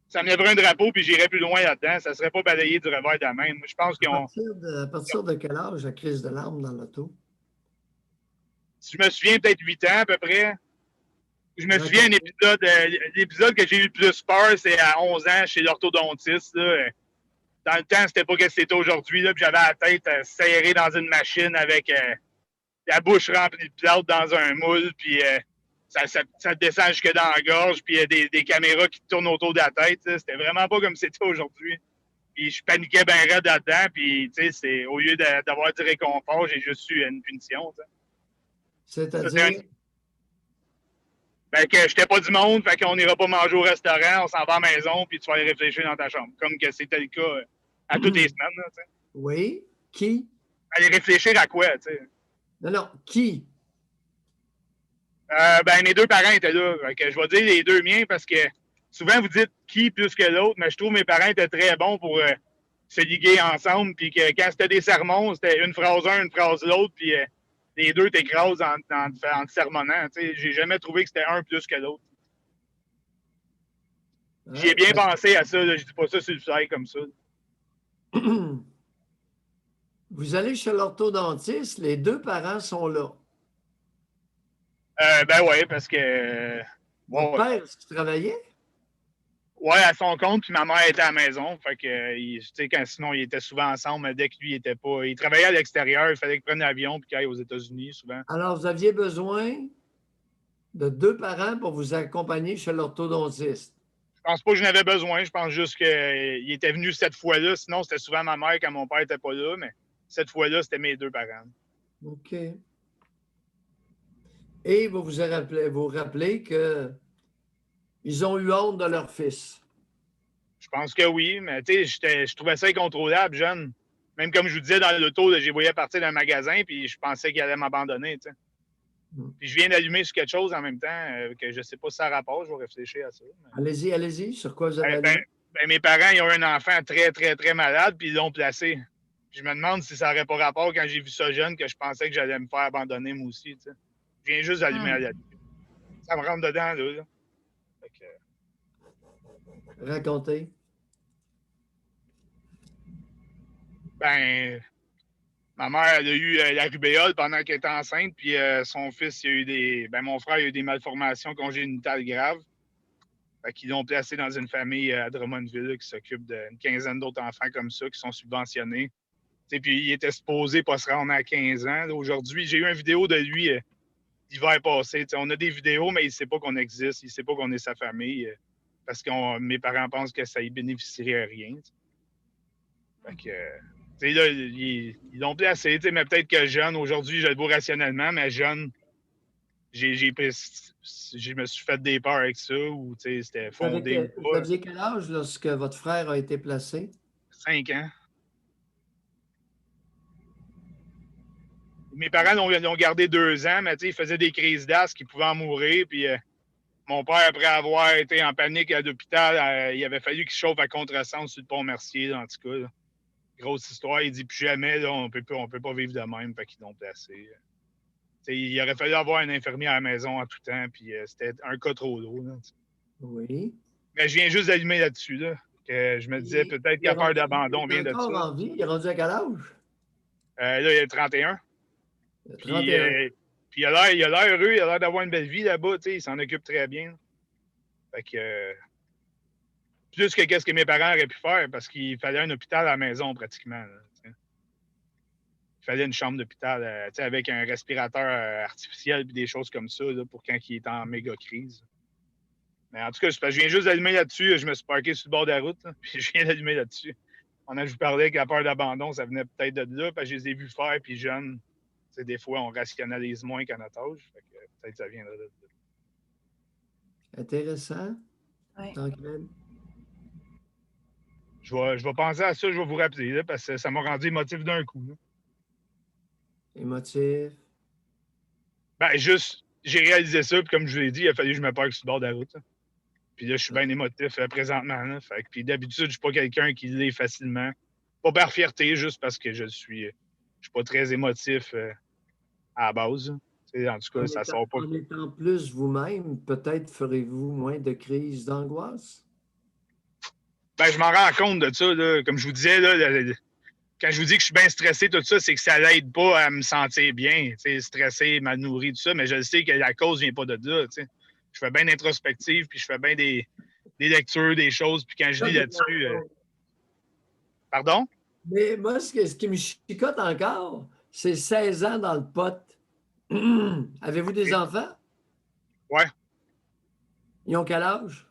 ça me lèverait un drapeau puis j'irais plus loin là-dedans. Ça serait pas balayé du revers de la main. Moi, je pense qu'ils ont... À partir de quel âge la crise de larmes dans l'auto? Si je me souviens, peut-être 8 ans à peu près. Je me souviens l'épisode que j'ai eu le plus peur, c'est à 11 ans chez l'orthodontiste. Là. Dans le temps, c'était pas ce que c'était aujourd'hui. Puis j'avais la tête serrée dans une machine avec la bouche remplie de plâtre dans un moule. Puis ça descend jusque dans la gorge. Puis il y a des caméras qui tournent autour de la tête. Là. C'était vraiment pas comme c'était aujourd'hui. Puis je paniquais bien raide là-dedans. Puis au lieu d'avoir du réconfort, j'ai juste eu une punition. T'sais. C'est-à-dire? Ben, que j'étais pas du monde, fait qu'on n'ira pas manger au restaurant, on s'en va à la maison, puis tu vas aller réfléchir dans ta chambre. Comme que c'était le cas à toutes les semaines. Là, t'sais. Oui. Qui? Aller réfléchir à quoi, tu sais? Non, qui? Ben, mes deux parents étaient là. Fait que je vais dire les deux miens parce que souvent vous dites qui plus que l'autre, mais je trouve que mes parents étaient très bons pour se liguer ensemble, puis que quand c'était des sermons, c'était une phrase un, une phrase l'autre, puis les deux t'écrasent en te sermonnant. J'ai jamais trouvé que c'était un plus que l'autre. J'y ai bien pensé à ça. Là. Je dis pas ça sur le fly comme ça. Vous allez chez l'orthodontiste, les deux parents sont là. Ben oui, parce que... Mon père, est-ce qu'il travaillait? Oui, à son compte, puis ma mère était à la maison. Fait que, tu sais, sinon, ils étaient souvent ensemble, mais dès que lui, il était pas... Il travaillait à l'extérieur, il fallait qu'il prenne l'avion puis qu'il aille aux États-Unis, souvent. Alors, vous aviez besoin de deux parents pour vous accompagner chez l'orthodontiste? Je pense pas que j'en avais besoin. Je pense juste qu'il était venu cette fois-là. Sinon, c'était souvent ma mère quand mon père était pas là, mais cette fois-là, c'était mes deux parents. OK. Et vous vous rappelez qu'ils ont eu honte de leur fils? Je pense que oui, mais tu sais, je trouvais ça incontrôlable, jeune. Même comme je vous disais dans l'auto, j'ai voyé partir d'un magasin, puis je pensais qu'il allait m'abandonner, tu sais. Puis je viens d'allumer sur quelque chose en même temps, que je sais pas si ça a rapport, je vais réfléchir à ça. Mais... Allez-y. Sur quoi vous avez allumé? Mes parents, ils ont un enfant très, très, très malade, puis ils l'ont placé. Puis je me demande si ça n'aurait pas rapport quand j'ai vu ça jeune, que je pensais que j'allais me faire abandonner moi aussi, tu sais. Je viens juste d'allumer à la lumière. Ça me rentre dedans, là. Fait que... Racontez. Ben, ma mère, elle a eu la rubéole pendant qu'elle était enceinte, puis son fils, il a eu mon frère, il a eu des malformations congénitales graves. Fait qu'ils l'ont placé dans une famille à Drummondville qui s'occupe d'une quinzaine d'autres enfants comme ça, qui sont subventionnés. T'sais, puis il était supposé pas se rendre à 15 ans. Là, aujourd'hui, j'ai eu une vidéo de lui l'hiver passé. T'sais, on a des vidéos, mais il ne sait pas qu'on existe, il ne sait pas qu'on est sa famille, parce que mes parents pensent que ça y bénéficierait à rien. Fait que, là, ils l'ont placé, mais peut-être que jeune, aujourd'hui, je le vois rationnellement, mais jeune, je me suis fait des peurs avec ça, ou c'était fondé. Vous aviez quel âge lorsque votre frère a été placé? 5 ans. Mes parents l'ont gardé 2 ans, mais il faisait des crises d'asthme, il pouvait en mourir. Puis mon père, après avoir été en panique à l'hôpital, il avait fallu qu'il chauffe à contresens sur le pont Mercier, en tout cas. Là. Grosse histoire, il dit plus jamais, là, on peut pas vivre de même, fait qu'ils l'ont placé. Il aurait fallu avoir un infirmier à la maison en tout temps, puis c'était un cas trop lourd. Là, oui. Mais je viens juste d'allumer là-dessus, là. Que je me disais peut-être qu'à peur d'abandon vient de ça. Il est encore en vie? Il est rendu à quel âge? Là, il a 31. Puis il a l'air heureux, il a l'air d'avoir une belle vie là-bas, il s'en occupe très bien. Fait que plus que qu'est-ce que mes parents auraient pu faire, parce qu'il fallait un hôpital à la maison pratiquement. Là, il fallait une chambre d'hôpital avec un respirateur artificiel et des choses comme ça là, pour quand il est en méga crise. Mais en tout cas, je viens juste d'allumer là-dessus, je me suis parqué sur le bord de la route, là, puis je viens d'allumer là-dessus. Je vous parlais que la peur d'abandon, ça venait peut-être de là, parce que je les ai vus faire, puis jeunes. Des fois, on rationalise moins qu'à notre âge. Peut-être que ça viendrait de là. Intéressant. Ouais. Tancred? Je vais penser à ça, je vais vous rappeler, là, parce que ça m'a rendu émotif d'un coup. Là. Émotif. Ben, juste, j'ai réalisé ça, puis comme je vous l'ai dit, il a fallu que je me parque sur le bord de la route. Là. Puis là, je suis bien émotif présentement. Là. Fait que, puis d'habitude, je suis pas quelqu'un qui l'est facilement. Pas par fierté, juste parce que je suis pas très émotif à la base. En tout cas, ça sort pas. En étant plus vous-même, peut-être ferez-vous moins de crises d'angoisse? Ben, je m'en rends compte de ça. Là. Comme je vous disais, là, quand je vous dis que je suis bien stressé, tout ça, c'est que ça l'aide pas à me sentir bien. Stressé, mal nourri, tout ça. Mais je sais que la cause vient pas de là. T'sais. Je fais bien d'introspective, puis je fais bien des lectures, des choses. Puis quand je lis là-dessus. Pardon? Mais moi, ce qui me chicote encore, c'est 16 ans dans le pot. Avez-vous des enfants? Ouais. Ils ont quel âge?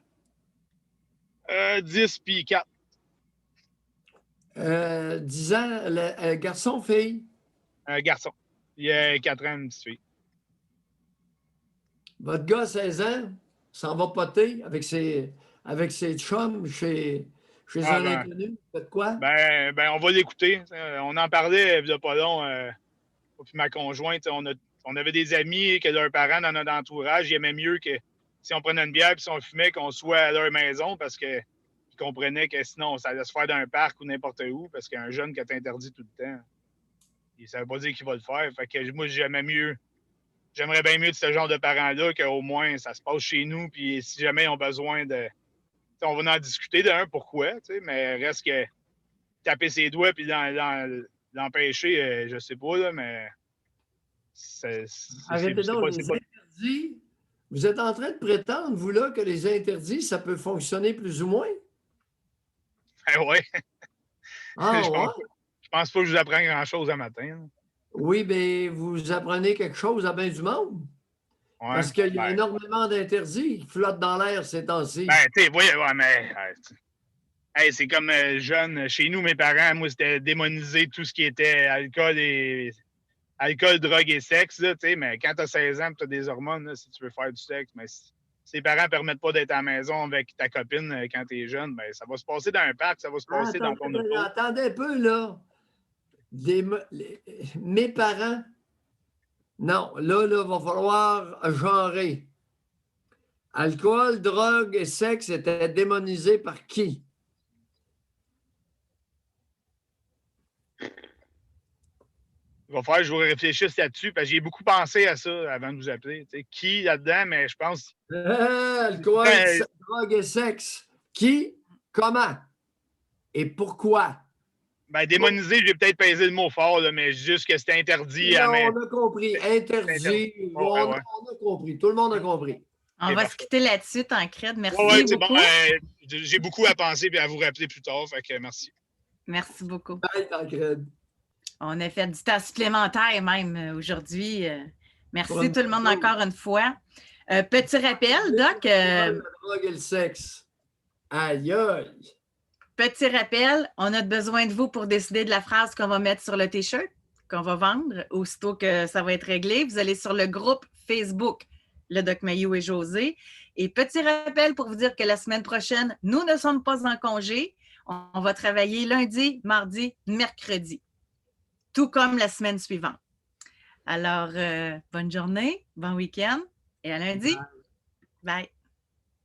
10 puis 4. 10 ans, garçon, fille? Un garçon. Il a 4 ans, une petite fille. Votre gars, 16 ans, s'en va poter avec ses chums chez un inconnu. Faites quoi? Ben, on va l'écouter. On en parlait il y a pas long. Puis ma conjointe, on avait des amis que leurs parents dans notre entourage, ils aimaient mieux que si on prenait une bière et si on fumait, qu'on soit à leur maison parce qu'ils comprenaient que sinon, ça allait se faire dans un parc ou n'importe où parce qu'un jeune qui est interdit tout le temps, ça ne veut pas dire qu'il va le faire. Fait que moi, j'aimerais bien mieux de ce genre de parents-là qu'au moins ça se passe chez nous. Puis si jamais ils ont besoin de. On va en discuter d'un pourquoi, mais reste que taper ses doigts puis l'empêcher, je sais pas, là, mais. Arrêtez donc, les interdits. Vous êtes en train de prétendre, vous, là, que les interdits, ça peut fonctionner plus ou moins? Ben ouais. Ah, je pense pas que je vous apprends grand-chose à matin. Là. Oui, mais vous apprenez quelque chose à bien du monde. Ouais, parce qu'il y a énormément d'interdits qui flottent dans l'air ces temps-ci. Ben, tu sais, ouais, mais. Hey, c'est comme jeune. Chez nous, mes parents, moi, c'était démoniser tout ce qui était alcool, drogue et sexe, là, mais quand tu as 16 ans et tu as des hormones, là, si tu veux faire du sexe, mais si tes parents ne permettent pas d'être à la maison avec ta copine quand tu es jeune, ben, ça va se passer dans un parc, ça va se passer dans ton auto. Attendez un peu, là. Mes parents, non, là, il va falloir genrer. Alcool, drogue et sexe étaient démonisés par qui? Il va falloir que je vous réfléchisse là-dessus, parce que j'ai beaucoup pensé à ça avant de vous appeler. T'sais, qui là-dedans, mais je pense. Alcool, drogue et sexe. Qui? Comment? Et pourquoi? Ben, démoniser, j'ai peut-être pesé le mot fort, là, mais juste que c'était interdit. Non, on a compris. Interdit. On a compris. Tout le monde a compris. On va se quitter là-dessus, Tancred. Merci c'est beaucoup. Bon, j'ai beaucoup à penser et à vous rappeler plus tard. Fait que merci. Merci beaucoup. Bye, Tancred. On a fait du temps supplémentaire même aujourd'hui. Merci tout le monde encore une fois. Petit rappel, Doc. La drogue et le sexe. Aïe, aïe. Petit rappel, on a besoin de vous pour décider de la phrase qu'on va mettre sur le T-shirt, qu'on va vendre. Aussitôt que ça va être réglé, vous allez sur le groupe Facebook, le Doc Mayou et Josée. Et petit rappel pour vous dire que la semaine prochaine, nous ne sommes pas en congé. On va travailler lundi, mardi, mercredi, tout comme la semaine suivante. Alors, bonne journée, bon week-end et à lundi. Bye.